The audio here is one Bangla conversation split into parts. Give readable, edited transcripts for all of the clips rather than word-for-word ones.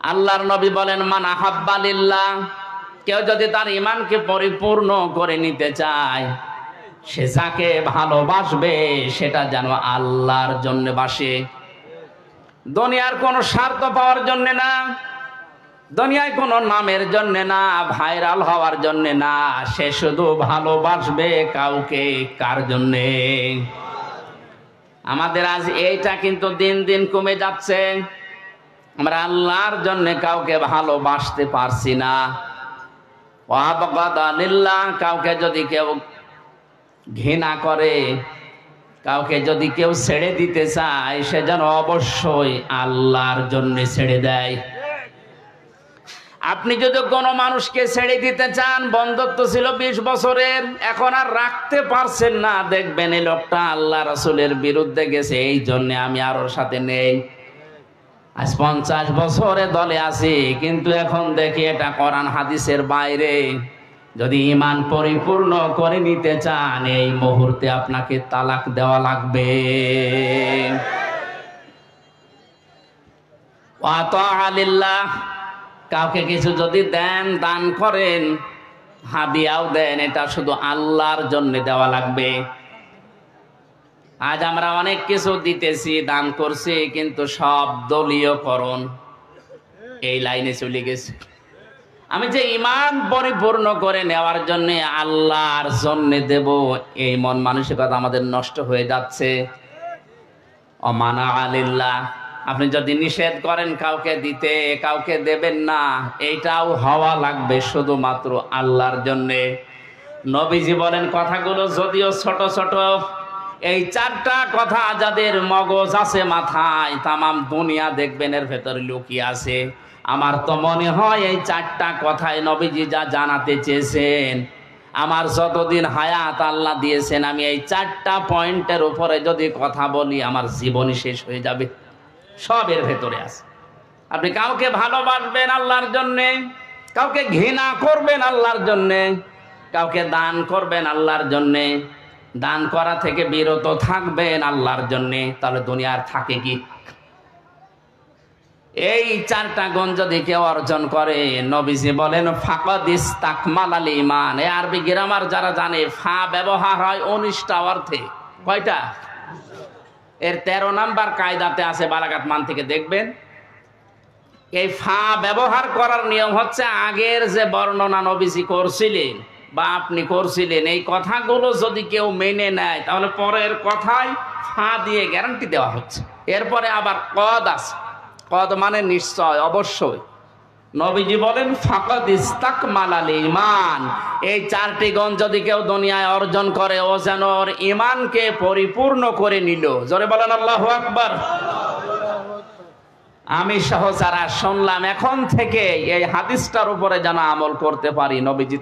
আল্লাহর নবী বলেন, মান আহাব্বা লিল্লাহ, কেউ যদি তার ঈমানকে পরিপূর্ণ করে নিতে চায়, সে যাকে ভালোবাসবে সেটা যেন আল্লাহর জন্য বাসে, দুনিয়ার কোনো স্বার্থ পাওয়ার জন্য না, দুনিয়ায় কোনো নামের জন্য না, ভাইরাল হওয়ার জন্য না। সে শুধু ভালোবাসবে কাউকে, কার জন্যে? আমাদের আজ এইটা কিন্তু দিন দিন কমে যাচ্ছে। আমরা আল্লাহর জন্য কাউকে ভালোবাসতে পারছি না। ওয়াবাগাদা লিল্লাহ, কাউকে যদি কেউ ঘৃণা করে, কাউকে যদি কেউ ছেড়ে দিতে চায়, সে যেন অবশ্যই আল্লাহর জন্য ছেড়ে দেয়। আপনি যদি কোনো মানুষকে ছেড়ে দিতে চান, বন্ধুত্ব ছিল 20 বছরের, এখন আর রাখতে পারছেন না, দেখবেন এই লোকটা আল্লাহ রাসূলের বিরুদ্ধে গেছে, এই জন্য আমি আর ওর সাথে নেই। আজ 50 বছরে দলে আছি, কিন্তু এখন দেখি এটা কোরআন হাদিসের বাইরে। যদি ঈমান পরিপূর্ণ করে নিতে চান, এই মুহূর্তে আপনাকে তালাক দেওয়া লাগবে। ওয়া তাআ লিল্লাহ, কাউকে কিছু যদি দেন, দান করেন, হাদিয়াও দেন, এটা শুধু আল্লাহর জন্য দেওয়া লাগবে। আজ আমরা অনেক কিছু দিতেছি, দান করছি, কিন্তু সব দলীয়করণ এই লাইনে চলে গেছে। আমি যে ঈমান পরিপূর্ণ করে নেওয়ার জন্য আল্লাহর জন্য দেব, এই মন মানসিকতা আমাদের নষ্ট হয়ে যাচ্ছে। অমানা আলিল্লাহ, আপনি যদি নিষেধ করেন কাউকে দিতে, কাউকে দেবেন না, এইটাও হওয়া লাগবে শুধুমাত্র আল্লাহর জন্যে। নবীজি বলেন, কথাগুলো যদিও ছোট ছোট, এই 4টা কথা যাদের মগজ আছে মাথায়, তামাম দুনিয়া দেখবেন এর ভেতরে লুকিয়ে আছে। আমার তো মনে হয় এই 4টা কথায় নবীজি যা জানাতে চেয়েছেন, আমার যতদিন হায়াত আল্লাহ দিয়েছেন, আমি এই 4টা পয়েন্টের উপরে যদি কথা বলি, আমার জীবনই শেষ হয়ে যাবে। সব এর ভেতরে আছে। আপনি কাউকে ভালোবাসবেন আল্লাহর জন্যে, কাউকে ঘৃণা করবেন আল্লাহর জন্যে, কাউকে দান করবেন আল্লাহর জন্যে, দান করা থেকে বিরত থাকবেন আল্লাহর জন্যে, তাহলে দুনিয়ার থাকে কি? এই 4টা গুণ যদি কেউ অর্জন করে, নবীজি বলেন ফাকাদ ইস্তাকমালাল ঈমান। এই আরবি গ্রামার যারা জানে, ফা ব্যবহার হয় 19টা অর্থে। কয়টা? এর 13 নাম্বার কায়দাতে আছে, বালাগাত মান থেকে দেখবেন। এই ফা ব্যবহার করার নিয়ম হচ্ছে, আগের যে বর্ণনা নবীজি করছিলেন বা আপনি করছিলেন, এই কথাগুলো যদি কেউ মেনে নেয়, তাহলে পরের কথায় ফা দিয়ে গ্যারান্টি দেওয়া হচ্ছে। এরপরে আবার কদ আছে, কদ মানে নিশ্চয়, অবশ্যই। নবীজি বলেন ফাকাদ ইস্তাকমালাল ঈমান। এই 4টি গুণ যদি কেউ দুনিয়ায় অর্জন করে, ও যেন ওর ঈমানকে পরিপূর্ণ করে নিল। জোরে বলেন আল্লাহু আকবার। আমি সহ যারা শুনলাম, এখন থেকে এই হাদিসটার উপরে যেন আমল করতে পারি, নবীজি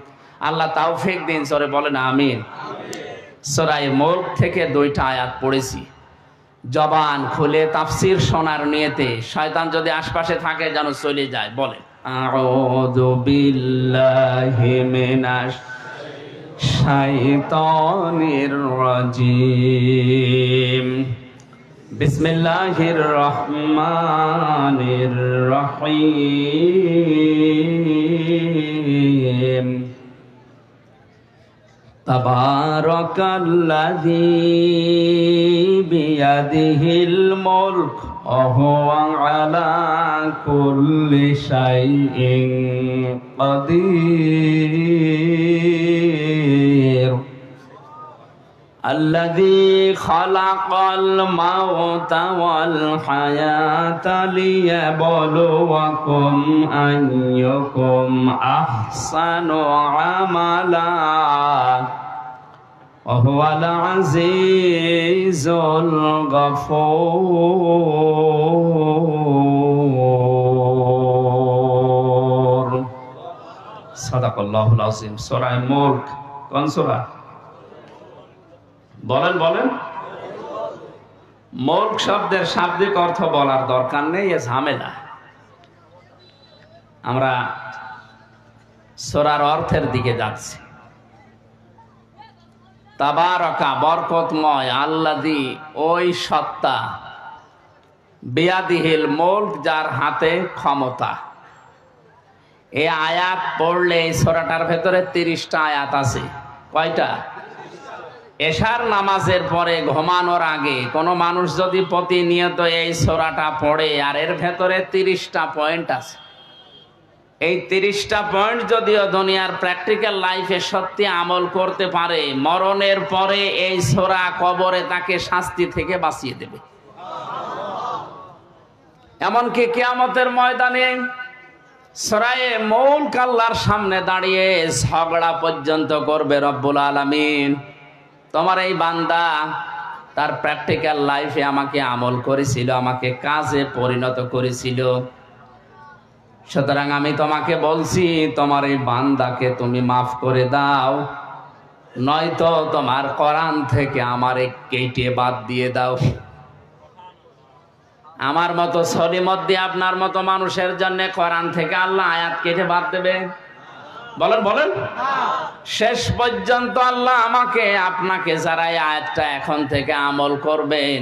আল্লাহ তৌফিক দিন। জোরে বলেন আমিন। সূরা মুলক থেকে 2টা আয়াত পড়েছি, জবান খুলে তাফসীর শোনার নিয়তে। শয়তান যদি আশপাশে থাকে যেন চলে যায়। বলে আউযু বিল্লাহি মিনাশ শাইতানির রাজিম। বিসমিল্লাহির রহমানির রহিম। তাবারাকাল্লাযী বিয়াদিহিল মুলক ওয়া হুয়া আলা কুল্লি শাইইন কাদির। আল্লাযী খালাকাল মাউতা ওয়াল হায়াতা লিয়াবলুয়াকুম আইয়ুকুম আহসানু আমালা ওয়া হুয়াল আজিজুল গফুর। সাদাকাল্লাহুল আযীম। সূরা মুলক কোন সূরা? বলেন বলেন। মুলক শব্দের শাব্দিক অর্থ বলার দরকার নেই, এ ঝামেলা। আমরা সূরার অর্থের দিকে যাচ্ছি। তাবারাকা বরকতময়, আল্লাযী ওই সত্তা, বিয়াদিহিল মুলক, যার হাতে ক্ষমতা। এই আয়াত পড়লে এই সূরাটার ভেতরে 30টা আয়াত আছে। কয়টা? এশার নামাজের পরে ঘুমানোর আগে কোনো মানুষ যদি প্রতিনিয়ত এই সূরাটা পড়ে, আর এর ভেতরে 30টা পয়েন্ট আছে, এই 30টা পয়েন্ট যদিও দুনিয়ার প্র্যাকটিক্যাল লাইফে সত্যি আমল করতে পারে, মরণের পরে এই সূরা কবরে তাকে শাস্তি থেকে বাঁচিয়ে দেবে। এমনকি কিয়ামতের ময়দানে সূরায়ে মুলক আল্লাহর সামনে দাঁড়িয়ে ঝগড়া পর্যন্ত করবে রব্বুল আলামিন। তোমার এই বান্দা তার প্র্যাকটিক্যাল লাইফে আমাকে আমল করেছিল, আমাকে কাজে পরিণত করেছিল, সুতরাং আমি তোমাকে বলছি তোমার এই বান্দাকে তুমি মাফ করে দাও, নয়তো তোমার কোরআন থেকে আমারে কেটে বাদ দিয়ে দাও। আমার মতো সলিমদ্দি আপনার মতো মানুষের জন্য কোরআন থেকে আল্লাহ আয়াত কেটে বাদ দেবে? বলেন বলেন। শেষ পর্যন্ত আল্লাহ আমাকে আপনাকে যারা এই আয়াতটা এখন থেকে আমল করবেন,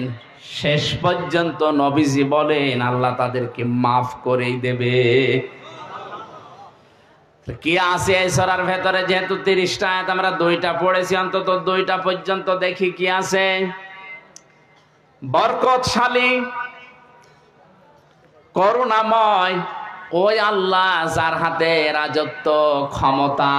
শেষ পর্যন্ত নবীজি বলেন আল্লাহ তাদেরকে মাফ করেই দেবে। কি আছে এই সূরার ভেতরে? যেহেতু 30টা আয়াত আমরা 2টা পড়েছি, অন্তত 2টা পর্যন্ত দেখি কি আছে। বরকতশালী, করুণাময় ওই আল্লাহ যার হাতে রাজত্ব, ক্ষমতা,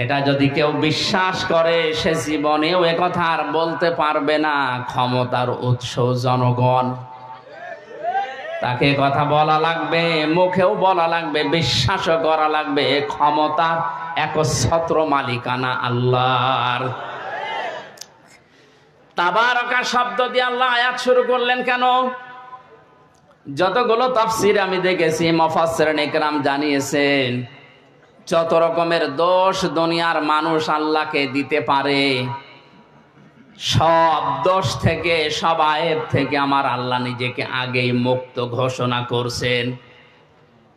এটা যদি কেউ বিশ্বাস করে সে জীবনেও একথা আর বলতে পারবে না ক্ষমতার উৎস জনগণ। তাকে কথা বলা লাগবে, মুখেও বলা লাগবে, বিশ্বাসও করা লাগবে ক্ষমতার একচ্ছত্র মালিকানা আল্লাহর। তাবারাকা শব্দ দিয়ে আল্লাহ আয়াত শুরু করলেন কেন? যতগুলো তাফসীর আমি দেখেছি মুফাসসিরিন ইকরাম জানিয়েছেন, যত রকমের দোষ দুনিয়ার মানুষ আল্লাহকে দিতে পারে, সব দোষ থেকে, সব আয়েব থেকে আমার আল্লাহ নিজেকে আগেই মুক্ত ঘোষণা করছেন।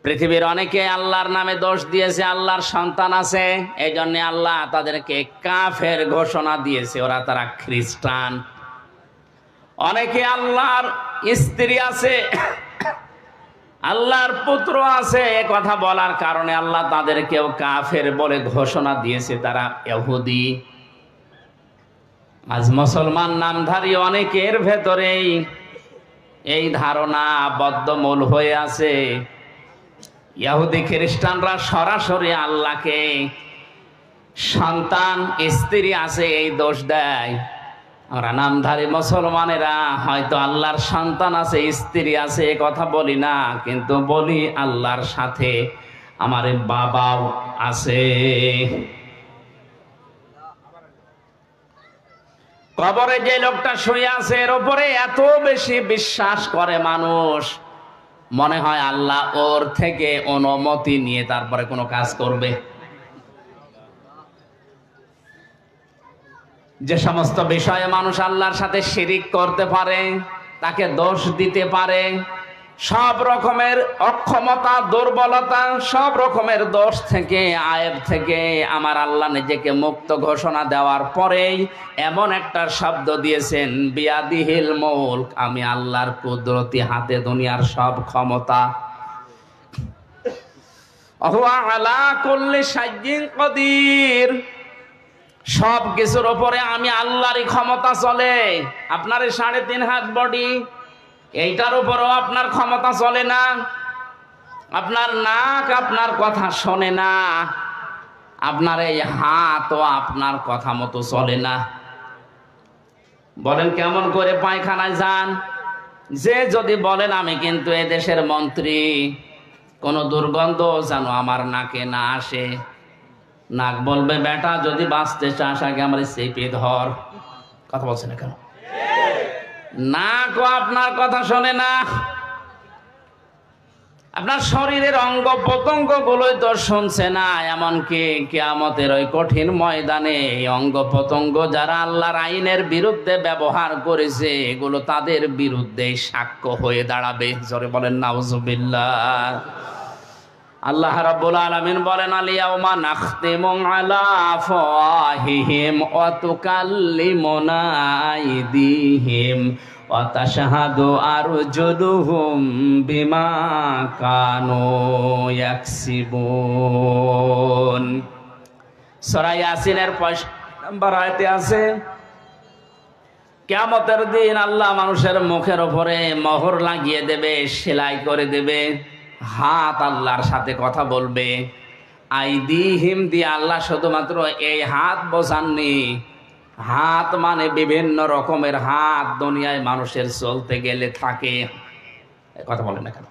পৃথিবীর অনেকে আল্লাহর নামে দোষ দিয়েছে, আল্লাহর সন্তান আছে, এই জন্য আল্লাহ তাদেরকে কাফের ঘোষণা দিয়েছে, তারা খ্রিস্টান। অনেকে আল্লাহর স্ত্রী আছে, আল্লাহর পুত্র আছে, এ কথা বলার কারণে আল্লাহ তাদেরকেও কাফের বলে ঘোষণা দিয়েছে, তারা ইহুদি। আজ মুসলমান নামধারী অনেকের ভেতরেই এই ধারণা বদ্ধমূল হয়ে আছে। ইহুদি খ্রিস্টানরা সরাসরি আল্লাহকে সন্তান, স্ত্রী আছে এই দোষ দেয়। আমরা নামধারী মুসলমানেরা হয়তো আল্লাহর সন্তান আছে, স্ত্রী আছে, এ কথা বলি না, কিন্তু বলি আল্লাহর সাথে আমার বাবাও আছে। কবরে যে লোকটা শুয়ে আছে এর উপরে এত বেশি বিশ্বাস করে মানুষ, মনে হয় আল্লাহ ওর থেকে অনুমতি নিয়ে তারপরে কোনো কাজ করবে। যে সমস্ত বিষয়ে মানুষ আল্লাহর সাথে শিরিক করতে পারে, তাকে দোষ দিতে পারে, সব রকমের অক্ষমতা, দুর্বলতা, সব রকমের দোষ থেকে, আয়েব থেকে আমার আল্লাহ নিজেকে মুক্ত ঘোষণা দেওয়ার পরেই এমন একটা শব্দ দিয়েছেন, বিয়াদিহিল মুলক, আমি আল্লাহর কুদরতি হাতে দুনিয়ার সব ক্ষমতা। হুয়া আলা কুল্লি শাইইন কাদির, সব কিছুর উপরে আমি আল্লাহরই ক্ষমতা চলে। আপনার 3.5 হাত বডি, এইটার উপরও আপনার ক্ষমতা চলে না। আপনার নাক আপনার কথা শোনে না, আপনার এই হাতও আপনার কথা মতো চলে না। বলেন কেমন করে পায়খানায় যান? যে যদি বলেন আমি কিন্তু এ দেশের মন্ত্রী, কোনো দুর্গন্ধ যেন আমার নাকে না আসে, নাক বলবে বেটা যদি বাঁচতে চাস আগে আমার চেপে ধর। কথা বলছে না কেন? নাকও আপনার কথা শোনে না। আপনার শরীরের অঙ্গ প্রত্যঙ্গ গুলোই তো শুনছে না। এমনকি কিয়ামতের ওই কঠিন ময়দানে এই অঙ্গ প্রত্যঙ্গ যারা আল্লাহর আইনের বিরুদ্ধে ব্যবহার করেছে, এগুলো তাদের বিরুদ্ধে সাক্ষ্য হয়ে দাঁড়াবে। জোরে বলেন নাউজুবিল্লাহ। আল্লাহ রাব্বুল আলামিন বলেন, আল-ইয়াওমা নাখতিমু আলা আফওয়াহিহিম ওয়া তুকাল্লিমুনা আইদিহিম ওয়া তাশহাদু আরজুলুহুম বিমা কানু ইয়াকসিবুন। সূরা ইয়াসিনের ৫ নম্বর আয়াতে আছে, কিয়ামতের দিন আল্লাহ মানুষের মুখের উপরে মোহর লাগিয়ে দেবে, সেলাই করে দেবে। হাত আল্লাহর সাথে কথা বলবে। আইদিহিম দিয়ে আল্লাহ শুধুমাত্র এই হাত বোঝাননি, হাত মানে বিভিন্ন রকমের হাত দুনিয়ায় মানুষের চলতে গেলে থাকে। কথা বলেন না কেন?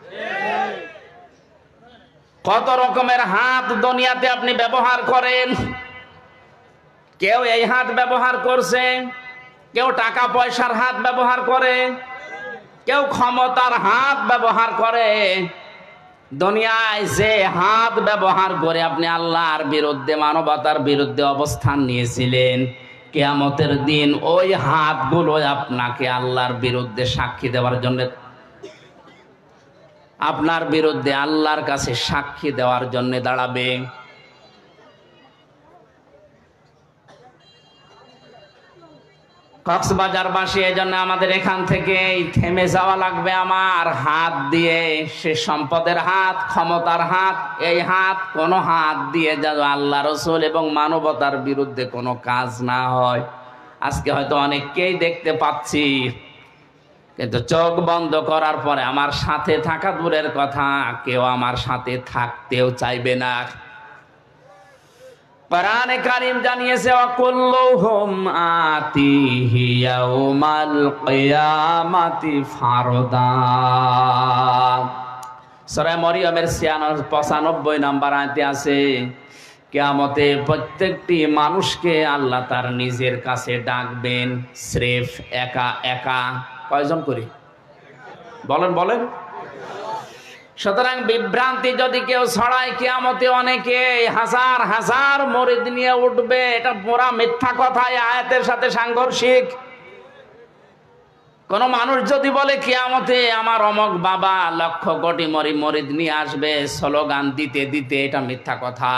কত রকমের হাত দুনিয়াতে আপনি ব্যবহার করেন। কেউ এই হাত ব্যবহার করছে, কেউ টাকা পয়সার হাত ব্যবহার করে, কেউ ক্ষমতার হাত ব্যবহার করে। দুনিয়ায় যে হাত ব্যবহার করে আপনি আল্লাহর বিরুদ্ধে, মানবতার বিরুদ্ধে অবস্থান নিয়েছিলেন, কিয়ামতের দিন ওই হাতগুলো আপনাকে আল্লাহর বিরুদ্ধে সাক্ষী দেওয়ার জন্য, আপনার বিরুদ্ধে আল্লাহর কাছে সাক্ষী দেওয়ার জন্য দাঁড়াবে। কক্সবাজারবাসী, এই জন্য আমাদের এখান থেকে থেমে যাওয়া লাগবে। আমার হাত দিয়ে, সে সম্পদের হাত, ক্ষমতার হাত, এই হাত কোনো হাত দিয়ে যেন আল্লাহ রসুল এবং মানবতার বিরুদ্ধে কোনো কাজ না হয়। আজকে হয়তো অনেককেই দেখতে পাচ্ছি, কিন্তু চোখ বন্ধ করার পরে আমার সাথে থাকা দূরের কথা, কেউ আমার সাথে থাকতেও চাইবে না। কোরআনে কারীম জানিয়েছে, ওয়াকুল্লুহুম আতিহি ইয়াউমাল কিয়ামাতি ফারদা। সূরা মরিয়মের 95 নম্বর আয়াতে আছে, কিয়ামতে প্রত্যেকটি মানুষকে আল্লাহ তার নিজের কাছে ডাকবেন, স্রেফ একা একা। কয়জন করে বলেন বলেন? সুতরাং বিভ্রান্তি যদি কেউ ছড়ায়, কিয়ামতে অনেকে হাজার হাজার মুরিদ নিয়ে উঠবে, এটা পুরা মিথ্যা কথা, এই আয়াতের সাথে সাংঘর্ষিক। কোন মানুষ যদি বলে কিয়ামতে আমার অমক বাবা লক্ষ কোটি মুরিদ নিয়ে আসবে, স্লোগান দিতে দিতে, এটা মিথ্যা কথা।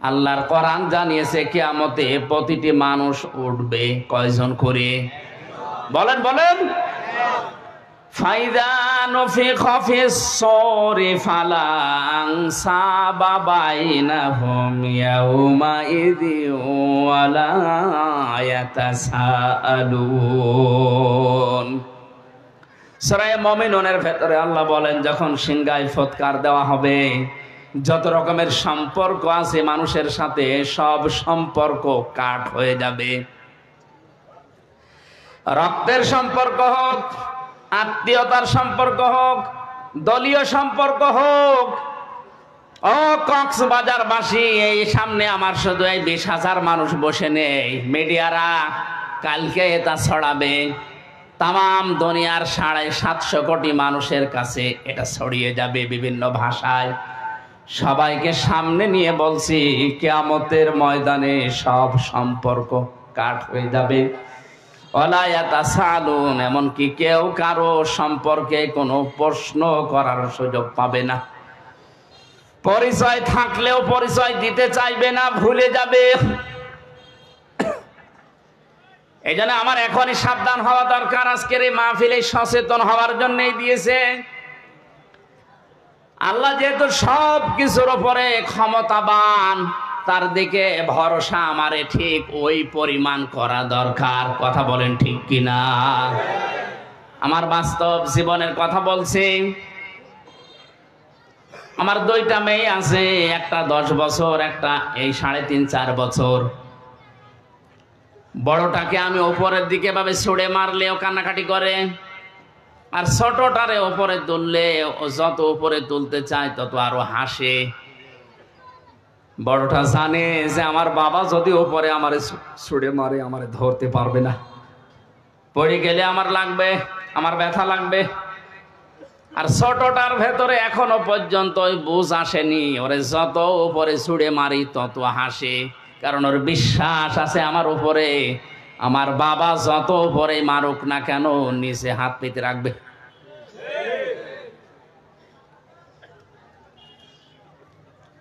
আল্লাহর কোরআন জানিয়েছে কিয়ামতে প্রতিটি মানুষ উঠবে। কয়জন করে বলেন বলেন? ফাইদা নুফিখা ফিস-সূরি ফালা আনসাবা বাইনাহুম ইয়াউমাইযিন ওয়ালা ইয়াতাসাআলুন। সূরা মুমিনুনের ভেতরে আল্লাহ বলেন, যখন সিংহায় ফুৎকার দেওয়া হবে, যত রকমের সম্পর্ক আছে মানুষের সাথে, সব সম্পর্ক কাট হয়ে যাবে। রক্তের সম্পর্ক হোক, আত্মীয়তার সম্পর্ক হোক, দলীয় সম্পর্ক হোক। ও কক্সবাজারবাসী, এই সামনে আমার শুধু এই 20,000 মানুষ বসে নেই। মিডিয়ারা কালকে এটা ছড়াবে, তাম দুনিয়ার 750 কোটি মানুষের কাছে এটা ছড়িয়ে যাবে বিভিন্ন ভাষায়। সবাইকে সামনে নিয়ে বলছি, কিয়ামতের ময়দানে সব সম্পর্ক কাট হয়ে যাবে। এমনকি কেউ কারো সম্পর্কে কোনো প্রশ্ন করার সুযোগ পাবে না। পরিচয় থাকলেও পরিচয় দিতে চাইবে না, ভুলে যাবে। এই জন্য আমার এখনই সাবধান হওয়া দরকার। আজকের এই মাহফিলে সচেতন হওয়ার জন্যই দিয়েছে আল্লাহ। যেহেতু সব কিছুর উপরে ক্ষমতাবান, তার দিকে ভরসা আমারে ঠিক ওই পরিমাণ করা দরকার। কথা বলেন ঠিক কিনা? আমার বাস্তব জীবনের কথা বলছি। আমার 2টা মেয়ে আছে, একটা 10 বছর, একটা এই 3.5-4 বছর। বড়টাকে আমি উপরের দিকে ভাবে ছুড়ে মারলে ও কান্নাকাটি করে, আর ছোটটারে উপরে তুললে ও যত উপরে তুলতে চায় তত আরো হাসে। বড়টা জানে যে আমার বাবা যদি উপরে আমারে ছুড়ে মারে, আমারে ধরতে পারবে না, পড়ে গেলে আমার লাগবে, আমার ব্যথা লাগবে। আর ছোটটার ভেতরে এখনো পর্যন্ত ওই বুঝ আসেনি, ওরে যত উপরে ছুড়ে মারি তত হাসে, কারণ ওর বিশ্বাস আছে আমার উপরে আমার বাবা যত উপরে মারুক না কেন নিচে হাত পেতে রাখবে।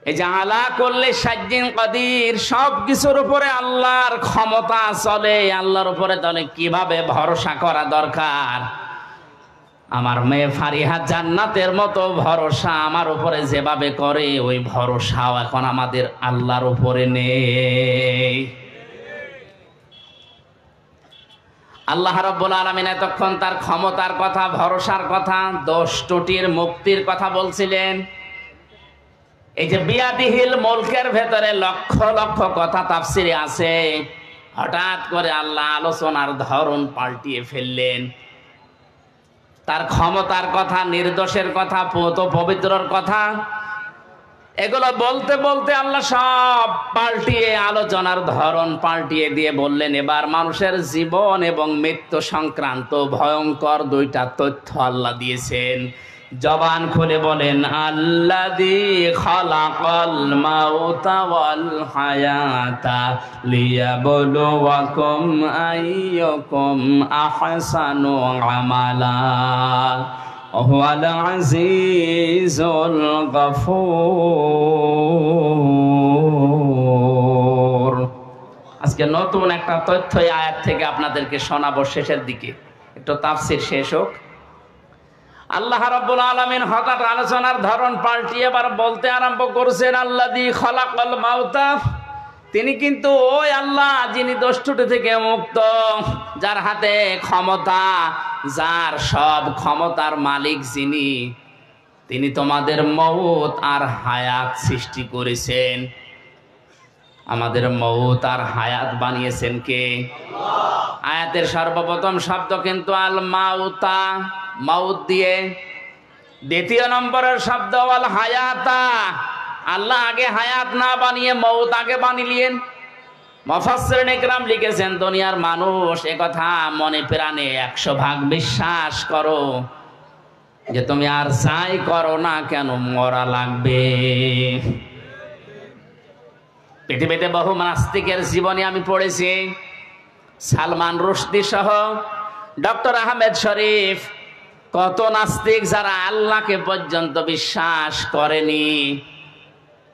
এই যে আলা করলে সাজ্জিন কাদির, সব কিছুর উপরে আল্লাহর ক্ষমতা চলে। আল্লাহর উপরে তাহলে কিভাবে ভরসা করা দরকার। আমার মেয়ে ফারিহা জান্নাতের মতো ভরসা আমার উপরে যেভাবে করে, ওই ভরসাও এখন আমাদের আল্লাহর উপরে নেই। আল্লাহ রাব্বুল আলামিন এতক্ষণ তার ক্ষমতার কথা, ভরসার কথা, দোষ ত্রুটির মুক্তির কথা বলছিলেন। এই যে বিয়াদিহিল মুলকের ভেতরে লক্ষ লক্ষ কথা তাফসিরে আছে, হঠাৎ করে আল্লাহ আলোচনার ধরন পাল্টিয়ে ফেললেন। তার ক্ষমতার কথা, নির্দোষের কথা, পূত পবিত্রর কথা, এগুলো বলতে বলতে আল্লাহ সব পাল্টিয়ে আলোচনার ধরন পাল্টিয়ে দিয়ে বললেন, এবার মানুষের জীবন এবং মৃত্যু সংক্রান্ত ভয়ঙ্কর দুইটা তথ্য আল্লাহ দিয়েছেন। জবান খুলে বলেন, আল্লাযী খালাকাল মাউতা ওয়াল হায়াতা লিয়াবলুয়াকুম আইয়ুকুম আহসানু আমালা ওয়াল আজিজুল গফুর। আজকে নতুন একটা তথ্য এই আয়াত থেকে আপনাদেরকে শোনাবো। শেষের দিকে একটু তাফসীর শেষ হোক। আল্লাহ রাব্বুল আলামিন হঠাৎ আলোচনার ধরন পাল্টিয়ে এবার বলতে আরম্ভ করছেন, আল্লাযী খালাকাল মাউতা, তিনি কিন্তু ওই আল্লাহ যিনি দোষ ত্রুটি থেকে মুক্ত, যার হাতে ক্ষমতা, যার সব ক্ষমতার মালিক যিনি, তিনি তোমাদের মউত আর হায়াত সৃষ্টি করেছেন। আমাদের মউত আর হায়াত বানিয়েছেন কে? আল্লাহ। আয়াতের সর্বপ্রথম শব্দ কিন্তু আল মাউতা, মাউত দিয়ে। দ্বিতীয় নম্বরের শব্দ আল হায়াতা, আল্লাহ আগে হায়াত না বানিয়ে মউত আগে বানিলেন। মুফাসসিরিন ইকরাম লিখেছেন, দুনিয়ার মানুষ একথা মনে প্রাণে 100 ভাগ বিশ্বাস করো যে তুমি আর যাই করো না কেন মরা লাগবে। পৃথিবীতে বহু নাস্তিকের জীবনী আমি পড়েছি, সালমান রুশদি সহ, ডক্টর আহমেদ শরীফ, কত নাস্তিক যারা আল্লাহকে পর্যন্ত বিশ্বাস করেনি,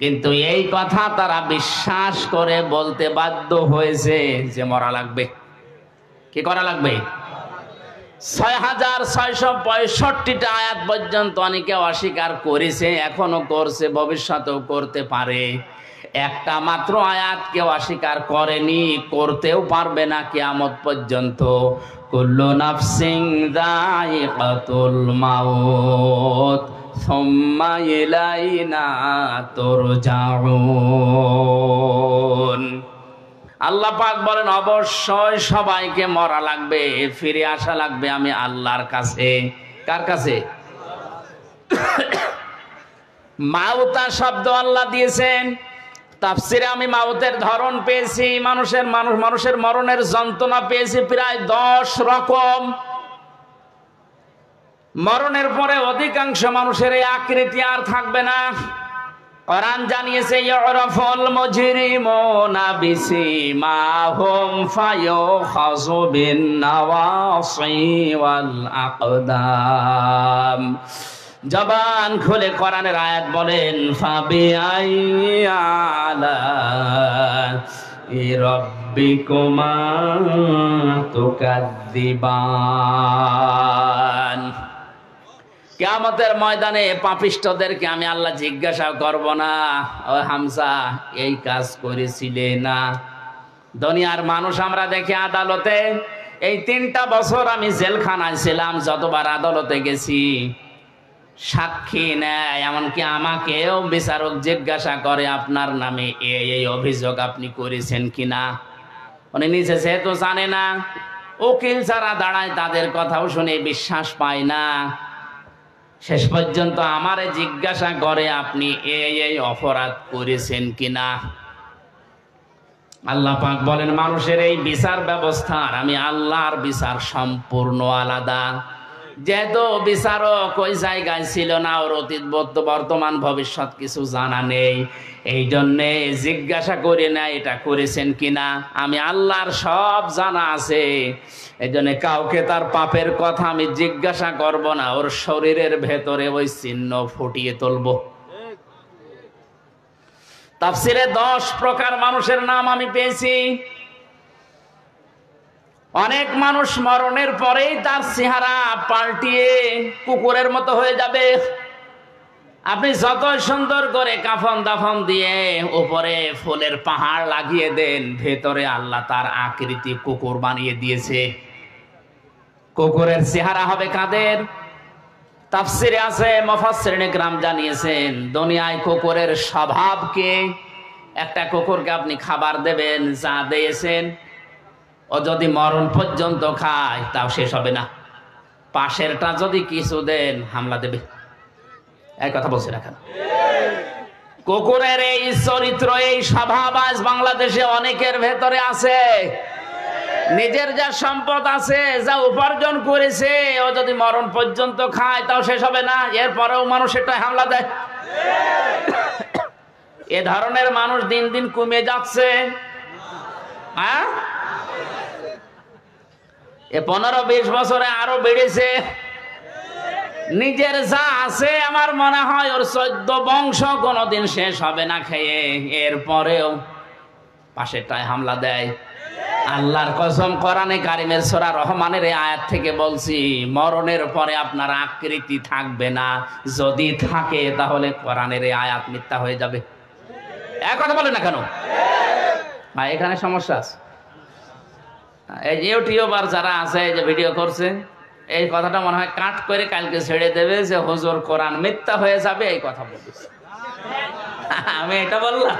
কিন্তু এই কথা তারা বিশ্বাস করে বলতে বাধ্য হয়েছে যে মরা লাগবে। কি করা লাগবে? 6665টা আয়াত পর্যন্ত অনেকে অস্বীকার করেছে, এখনো করছে, ভবিষ্যতেও করতে পারে। একটা মাত্র আয়াত কেউ অস্বীকার করেনি, করতেও পারবে না কিয়ামত পর্যন্ত। কুল্লু নাফসিন যায়িকাতুল মাউত সুম্মা ইলাইনা তুরজাউন। আল্লাহ পাক বলেন, অবশ্যই সবাইকে মরা লাগবে, ফিরে আসা লাগবে আমি আল্লাহর কাছে। কার কাছে? মাউতা শব্দ আল্লাহ দিয়েছেন। তাফসিরে আমি মাউতের ধরন পেয়েছি, মানুষের মরণের যন্ত্রণা পেয়েছি প্রায় 10 রকম। মরণের পরে অধিকাংশ মানুষের এই আকৃতি আর থাকবে না। কোরআন জানিয়েছে, ইউরাফুল মুজরিমুনা বিসিমাহুম ফায়ুখাযু বিন নাওয়াসি ওয়াল আকদাম। জবান খুলে কোরআনের আয়াত বলেন, ফাবিআইয়ি আলা'i রাব্বিকুমা তুকাযযিবান। কিয়ামতের ময়দানে পাপিষ্ঠদেরকে আমি আল্লাহ জিজ্ঞাসা করব না, ও হামজা এই কাজ করেছিলে না। দুনিয়ার মানুষ আমরা দেখি আদালতে, এই 3টা বছর আমি জেলখানায় ছিলাম, যতবার আদালতে গেছি সাক্ষী নেয়, এমনকি আমাকেও বিচারক জিজ্ঞাসা করে আপনার নামে এই অভিযোগ আপনি করেছেন কিনা। উনি নিজে যেহেতু জানে না, উকিল যারা দাঁড়ায় তাদের কথাও শুনে বিশ্বাস পায় না, শেষ পর্যন্ত আমারে জিজ্ঞাসা করে আপনি এই অপরাধ করেছেন কিনা। আল্লাহ পাক বলেন, মানুষের এই বিচার ব্যবস্থার আমি আল্লাহর বিচার সম্পূর্ণ আলাদা। যেহেতু বিচারক ওই জায়গায় ছিল না, ওর অতীত বর্তমান ভবিষ্যৎ কিছু জানা নেই, এই জন্যে জিজ্ঞাসা করি না এটা করেছেন কিনা। আমি আল্লাহর সব জানা আছে, এই জন্য কাউকে তার পাপের কথা আমি জিজ্ঞাসা করব না, ওর শরীরের ভেতরে ওই চিহ্ন ফুটিয়ে তুলব। তাফসিরে 10 প্রকার মানুষের নাম আমি পেয়েছি। অনেক মানুষ মরণের পরেই তার চেহারা পাল্টিয়ে কুকুরের মতো হয়ে যাবে। আপনি যত সুন্দর করে কাফন দাফন দিয়ে উপরে ফুলের পাহাড় লাগিয়ে দেন, ভেতরে আল্লাহ তার আকৃতি কুকুর বানিয়ে দিয়েছে। কুকুরের চেহারা হবে কাদের? তাফসিরে আছে, মুফাসসিরিনে কিরাম জানিয়েছেন দুনিয়ায় কুকুরের স্বভাবকে, একটা কুকুরকে আপনি খাবার দেবেন, যা দিয়েছেন, ও যদি মরণ পর্যন্ত খায় তাও শেষ হবে না। পাশেরটা যদি কিছু দেন হামলা দেবে। এই কথা বলছি না কেন? কুকুরের এই চরিত্র, এই স্বভাব আজ বাংলাদেশে অনেকের ভেতরে আছে। নিজের যা সম্পদ আছে, যা উপার্জন করেছে, ও যদি মরণ পর্যন্ত খায় তাও শেষ হবে না, এরপরেও মানুষ এটা হামলা দেয়। এ ধরনের মানুষ দিন দিন কমে যাচ্ছে। হ্যাঁ, এ 15-20 বছরে আরো বেড়েছে। নিজের যা আছে আমার মনে হয় ওর 14 বংশ কোনোদিন শেষ হবে না খেয়ে, এরপরেও পাশেরটায় হামলা দেয়। আল্লাহর কসম, কোরআনে কারিমের সূরা রহমানের এই আয়াত থেকে বলছি, মরণের পরে আপনার আকৃতি থাকবে না। যদি থাকে তাহলে কোরআনের এই আয়াত মিথ্যা হয়ে যাবে। এক কথা বলে না কেন ভাই? এখানে সমস্যা আছে। এই ইউটিউবার যারা আছে, যে ভিডিও করছে, এই কথাটা মনে হয় কাট করে কালকে ছেড়ে দেবে যে হুজুর কোরআন মিথ্যা হয়ে যাবে, এই কথা বলেছে। আমি এটা বললাম?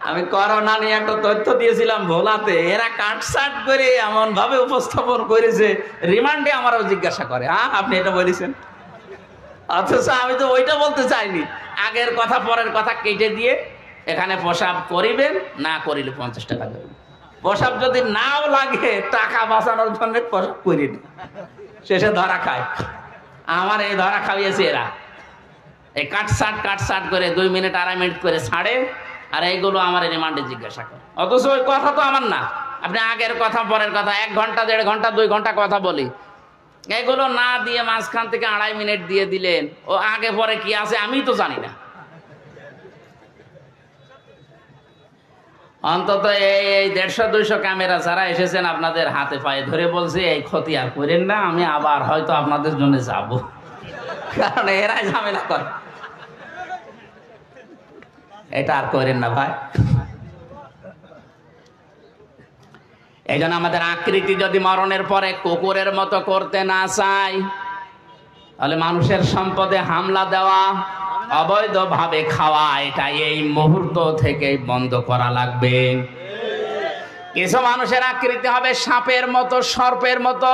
আমি করোনা নিয়ে একটা তথ্য দিয়েছিলাম ভোলাতে, এরা কাটসাট করে এমন ভাবে উপস্থাপন করেছে, রিমান্ডে আমারও জিজ্ঞাসা করে, হ্যাঁ আপনি এটা বলেছেন, অথচ আমি তো ওইটা বলতে চাইনি। আগের কথা পরের কথা কেটে দিয়ে এখানে প্রসাব করিবেন, না করিলে 50 টাকা দেবেন। প্রসাব যদি নাও লাগে, টাকা বাঁচানোর জন্য প্রসাব করি না, শেষে ধরা খায়। আমার এই ধরা খাইয়েছে এরা, এই কাটসাট করে 2 মিনিট 2.5 মিনিট করে ছাড়ে, আর এইগুলো আমার রিমান্ডে জিজ্ঞাসা করে। অথচ ওই কথা তো আমার না। আপনি আগের কথা পরের কথা 1 ঘন্টা 1.5 ঘন্টা 2 ঘন্টা কথা বলি, এগুলো না দিয়ে মাঝখান থেকে 2.5 মিনিট দিয়ে দিলেন, ও আগে পরে কি আছে আমি তো জানি না। অন্তত এই 150-200 ক্যামেরা যারা এসেছেন, আপনাদের হাতে পায়ে ধরে বলছে এই ক্ষতি আর করেন না, আমি আবার হয়তো আপনাদের জন্য যাব, কারণ এরাই ঝামেলা করে। এটা আর করেন না ভাই। এই জন্য আমাদের আকৃতি যদি মরণের পরে কুকুরের মতো করতে না চাই, তাহলে মানুষের সম্পদে হামলা দেওয়া, অবৈধভাবে খাওয়া, এটা এই মুহূর্ত থেকে বন্ধ করা লাগবে। কিছু মানুষের আকৃতি হবে সাপের মতো, সর্পের মতো।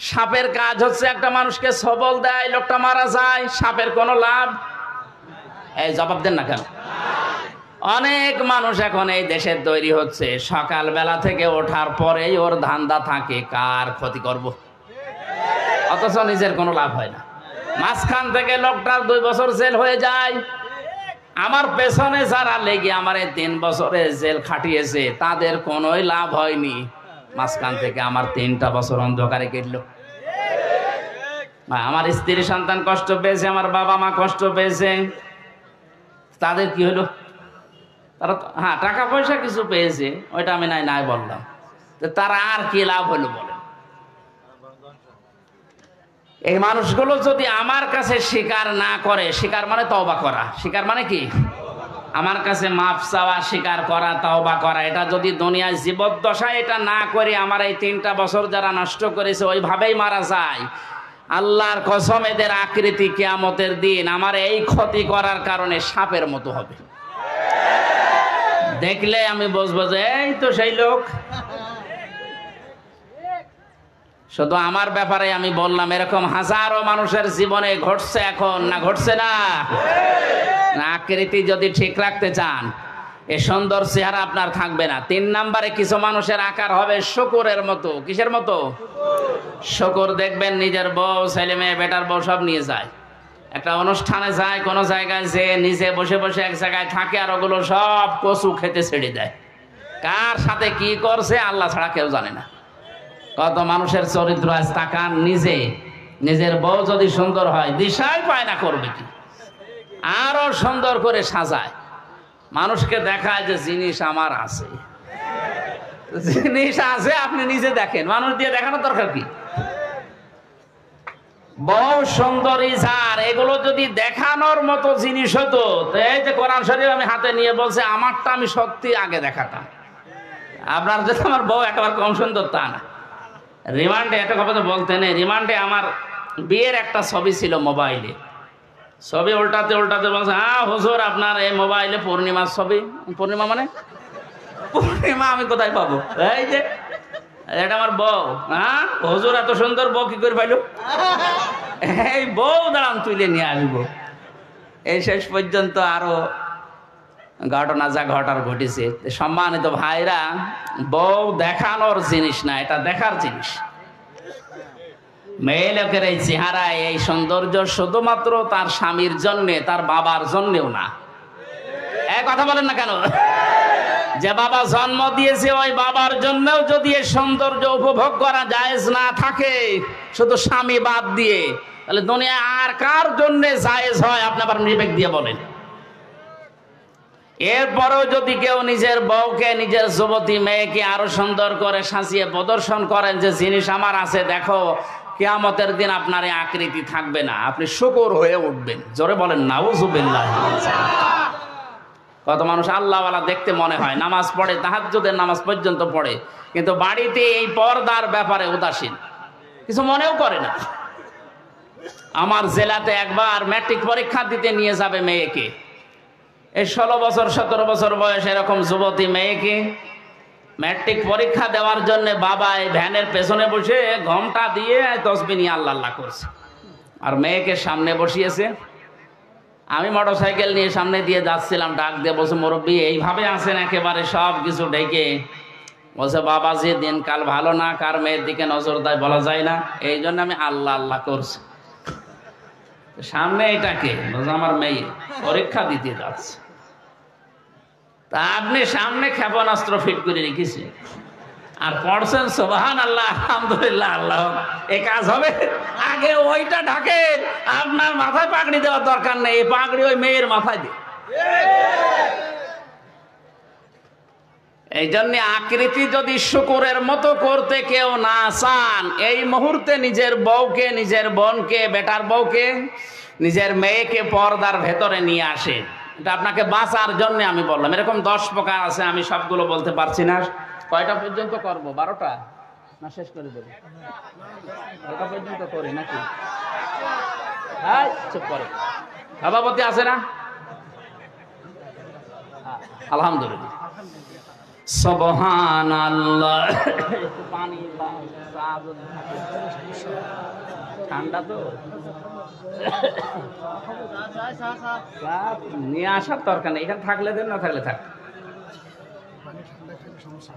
সাপের কাজ হচ্ছে একটা মানুষকে সবল দেয়, লোকটা মারা যায়, সাপের কোনো লাভ। এই জবাব দেন না কেন? অনেক মানুষ এখন এই দেশে তৈরি হচ্ছে, সকালবেলা থেকে ওঠার পরেই ওর ধান্দা থাকে কার ক্ষতি করব, অথচ নিজের কোনো লাভ হয় না। মাঝখান থেকে লোকটার 2 বছর জেল হয়ে যায়। আমার পেছনে যারা লেগে আমার 3 বছরে জেল খাটিয়েছে, তাদের কোনোই লাভ হয়নি। মাঝখান থেকে আমার 3টা বছর অন্ধকারে কেটল। আমার স্ত্রী সন্তান কষ্ট পেয়েছে, আমার বাবা মা কষ্ট পেয়েছে, তাদের কি হলো? তারা হ্যাঁ টাকা পয়সা কিছু পেয়েছে, ওইটা আমি নাই বললাম, তো তারা আর কি লাভ হলো বলেন? এই মানুষগুলো যদি আমার কাছে স্বীকার না করে, স্বীকার মানে তওবা করা, স্বীকার মানে কি? আমার কাছে মাফ চাওয়া, স্বীকার করা, তওবা করা, এটা যদি দুনিয়ায় জীবদ্দশায় এটা না করে আমার এই 3টা বছর যারা নষ্ট করেছে ওইভাবেই মারা যায়, আল্লাহর কসম এদের আকৃতি কিয়ামতের দিন আমার এই ক্ষতি করার কারণে সাপের মতো হবে। দেখলে আমি বুঝবো যে এই তো সেই লোক। শুধু আমার ব্যাপারে আমি বললাম, এরকম হাজারো মানুষের জীবনে ঘটছে এখন, না ঘটছে না? আকৃতি যদি ঠিক রাখতে চান, এ সুন্দর চেহারা আপনার থাকবে না। 3 নম্বরে কিছু মানুষের আকার হবে শূকরের মতো। কিসের মতো? শূকর দেখবেন নিজের বউ, ছেলে মেয়ে, বেটার বউ সব নিয়ে যায়, একটা অনুষ্ঠানে যায়, কোনো জায়গায় যে নিজে বসে বসে এক জায়গায় থাকে, আর ওগুলো সব কচু খেতে ছেড়ে দেয়। কার সাথে কি করছে আল্লাহ ছাড়া কেউ জানে না। কত মানুষের চরিত্র আজ তাকান, নিজের বউ যদি সুন্দর হয় দিশাই পায় না করবে কি, আরো সুন্দর করে সাজায়। মানুষকে দেখায় যে জিনিস আমার আছে, জিনিস আছে, আপনি নিজে দেখেন, মানুষ দিয়ে দেখানোর দরকার কি? বহু সুন্দরী স্যার, এগুলো যদি দেখানোর মতো জিনিস হতো, তো এই যে কোরআন শরীফ আমি হাতে নিয়ে বলছে আমারটা আমি সত্যি আগে দেখাতাম। আপনার যদি আমার বউ একেবারে কম সুন্দর তা না। রিমান্ডে একটা কথা বলতে নেই, রিমান্ডে আমার বিয়ের একটা ছবি ছিল মোবাইলে, ছবি উল্টাতে উল্টাতে বলছে হ্যাঁ হুজুর আপনার এই মোবাইলে পূর্ণিমার ছবি। পূর্ণিমা মানে পূর্ণিমা আমি কোথায় পাবো? এই যে এটা আমার বউ। হ্যাঁ হুজুর এত সুন্দর বউ কি করে পাইলো? এই বউ দাঁড়ান তুলে নিয়ে আসবো। এই শেষ পর্যন্ত আরো ঘটনা যা ঘটার ঘটেছে। সম্মানিত ভাইরা, বউ দেখানোর জিনিস না, এটা দেখার জিনিস। মেয়ে লোকের এই চেহারায় এই সৌন্দর্য শুধুমাত্র তার স্বামীর জন্যে, তার বাবার জন্যেও না। এক কথা বলেন না কেন? যে বাবা জন্ম দিয়েছে ওই বাবার জন্যও যদি এই সৌন্দর্য উপভোগ করা জায়েজ না থাকে, শুধু স্বামী বাদ দিয়ে, তাহলে দুনিয়া আর কার জন্য জায়েজ হয় আপনি আবার বিবেক দিয়ে বলেন। এরপরেও যদি কেউ নিজের বউকে, নিজের যুবতী মেয়েকে আরো সুন্দর করে সাজিয়ে প্রদর্শন করেন যে জিনিস আমার আছে দেখো, কিয়ামতের দিন আপনার এই আকৃতি থাকবে না, আপনি শুকর হয়ে উঠবেন। জোরে বলেন নাউযুবিল্লাহ। কত মানুষ আল্লাহওয়ালা দেখতে মনে হয়, নামাজ পড়ে, তাহাজ্জুদের নামাজ পর্যন্ত পড়ে, কিন্তু বাড়িতে এই পর্দার ব্যাপারে উদাসীন, কিছু মনেও করে না। আমার জেলাতে একবার ম্যাট্রিক পরীক্ষা দিতে নিয়ে যাবে মেয়েকে, এই 16 বছর 17 বছর বয়স এরকম যুবতী মেয়েকে ম্যাট্রিক পরীক্ষা দেওয়ার জন্য বাবা এই ভ্যানের পেছনে বসে ঘোমটা দিয়ে তসবিহ নিয়ে আল্লাহ আল্লাহ করছে, আর মেয়েকে সামনে বসিয়েছে। আমি মোটরসাইকেল নিয়ে সামনে দিয়ে যাচ্ছিলাম, ডাক দিয়ে বলছে মুরব্বী এইভাবে আছেন একেবারে সব কিছু ঢেকে? বলছে বাবাজি দিনকাল ভালো না, কার মেয়ের দিকে নজর দেয় বলা যায় না, এই জন্য আমি আল্লাহ আল্লাহ করছি। সামনে এটাকে বলছে আমার মেয়ে পরীক্ষা দিতে যাচ্ছে, তা আপনি সামনে ক্ষেপণাস্ত্র ফিট করে রেখেছেন আর পড়ছেন সুবহানাল্লাহ আলহামদুলিল্লাহ আল্লাহ, এ কাজ হবে? আগে ওইটা ঢাকেন, আপনার মাথায় পাগড়ি দেওয়ার দরকার নেই, এই পাগড়ি ওই মেয়ের মাথায় দিয়ে। এই জন্য আকৃতি যদি শুকুরের মতো করতে কেউ না চান, এই মুহূর্তে নিজের বউকে, নিজের বোনকে, বেটার বউকে, নিজের মেয়েকে পর্দার ভেতরে নিয়ে আসে। এটা আপনাকে বাঁচার জন্য আমি বললাম। এরকম 10 প্রকার আছে, আমি সবগুলো বলতে পারছি না। কয়টা পর্যন্ত করবো? 12টা না শেষ করে দেবো? 12টা পর্যন্ত করি নাকি? হ্যাঁ চুপ করে। সভাপতি আছে না? আলহামদুলিল্লাহ। সুবহানাল্লাহ। একটু পানি ঠান্ডা তো নিয়ে আসার দরকার নেই, এখানে থাকলে দেন, না থাকলে থাক।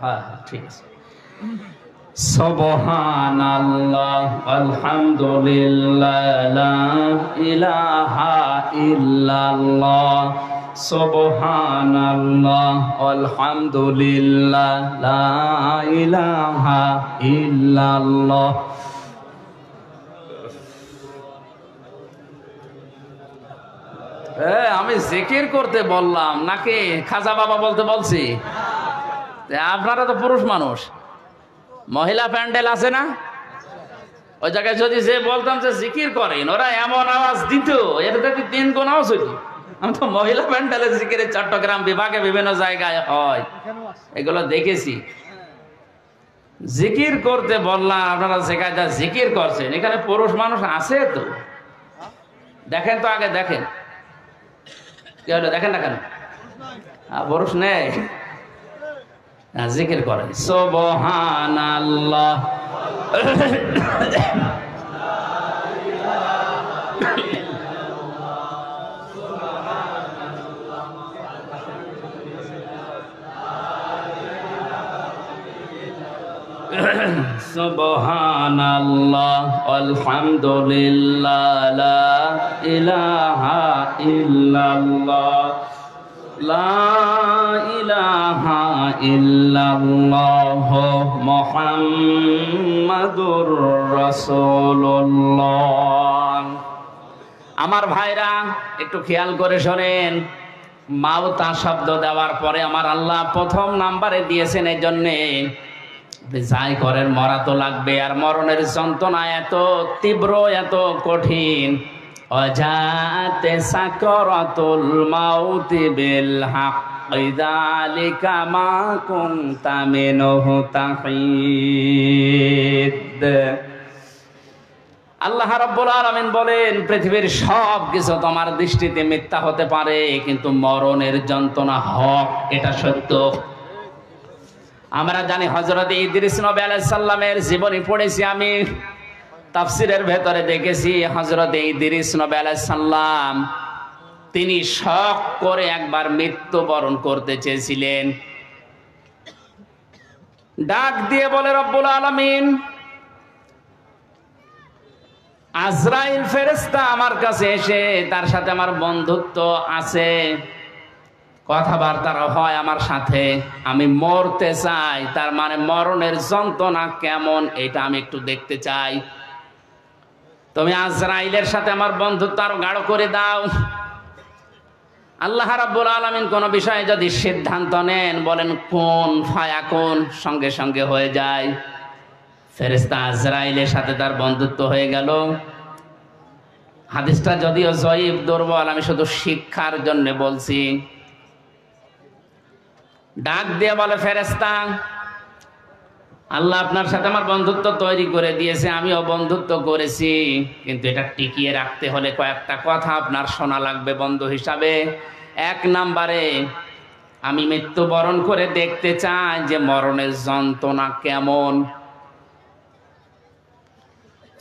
হ্যাঁ ঠিক আছে। সুবহানাল্লাহ আলহামদুলিল্লাহ লা ইলাহা ইল্লাল্লাহ, সুবহানাল্লাহ আলহামদুলিল্লাহ লা ইলাহা ইল্লাল্লাহ। আমি জিকির করতে বললাম নাকি খাজা বাবা বলতে বলছি? আপনারা তো পুরুষ মানুষ, মহিলা প্যান্ডেল আছে না, ওই জায়গায় যদি যে বলতাম যে জিকির করেন, ওরা এমন আওয়াজ দিত এটাতে 3 গুণ আওয়াজ হইত। আমি তো মহিলা প্যান্ডেলের জিকিরে চট্টগ্রাম বিভাগে বিভিন্ন জায়গায় হয়, এগুলো দেখেছি। জিকির করতে বললাম, আপনারা যেখানে যা জিকির করছেন এখানে পুরুষ মানুষ আছে তো? দেখেন তো আগে, দেখেন কি হলো, দেখেন না কেন? পুরুষ নেই, জিকির করেন সুবহানাল্লাহ। সুবহানাল্লাহ আলহামদুলিল্লাহ লা ইলাহা ইল্লাল্লাহ, লা ইলাহা ইল্লাল্লাহ মুহাম্মাদুর রাসূলুল্লাহ। আমার ভাইরা একটু খেয়াল করে শোনেন, মাউতা শব্দ দেওয়ার পরে আমার আল্লাহ প্রথম নাম্বারে দিয়েছেন এই জন্যে যাই করেন মরা তো লাগবে, আর মরণের যন্ত্রণা এত তীব্র এত কঠিন। অজাতে সাকরাতুল মাউতি বিল হক যালিকা মা কুনতা মিনহু তাহিদ। আল্লাহ রাব্বুল আলামিন বলেন, পৃথিবীর সব কিছু তোমার দৃষ্টিতে মিথ্যা হতে পারে, কিন্তু মরণের যন্ত্রণা হক, এটা সত্য। আমরা জানি হযরত ইদ্রিস নবী আলাইহিস সালামের জীবনী পড়েছি, আমি তাফসীরের ভেতরে দেখেছি হযরত ইদ্রিস নবী আলাইহিস সালাম তিনি শখ করে একবার মৃত্যুবরণ করতে চেয়েছিলেন। ডাক দিয়ে বলে রব্বুল আলামিন, আজরাইল ফেরেশতা আমার কাছে এসে, তার সাথে আমার বন্ধুত্ব আছে, কথাবার্তা হয় আমার সাথে, আমি মরতে চাই, তার মানে মরণের যন্ত্রণা কেমন এটা আমি একটু দেখতে চাই। তুমি আজরাইলের সাথে আমার বন্ধুত্ব আরো গাঢ় করে দাও। আল্লাহ রাব্বুল আলামিন কোন বিষয়ে যদি সিদ্ধান্ত নেন, বলেন কোন ফায়াকুন, সঙ্গে সঙ্গে হয়ে যায়। ফেরেশতা আজরাইলের সাথে তার বন্ধুত্ব হয়ে গেল। হাদিসটা যদিও জয়ীফ, দুর্বল, আমি শুধু শিক্ষার জন্য বলছি। ডাক দিয়ে বলে, ফেরেশতা আল্লাহ আপনার সাথে আমার বন্ধুত্ব তৈরি করে দিয়েছে, আমিও বন্ধুত্ব করেছি, কিন্তু এটা টিকিয়ে রাখতে হলে কয়েকটা কথা আপনার শোনা লাগবে বন্ধু হিসাবে। এক নাম্বারে, আমি মৃত্যুবরণ করে দেখতে চাই যে মরণের যন্ত্রণা কেমন।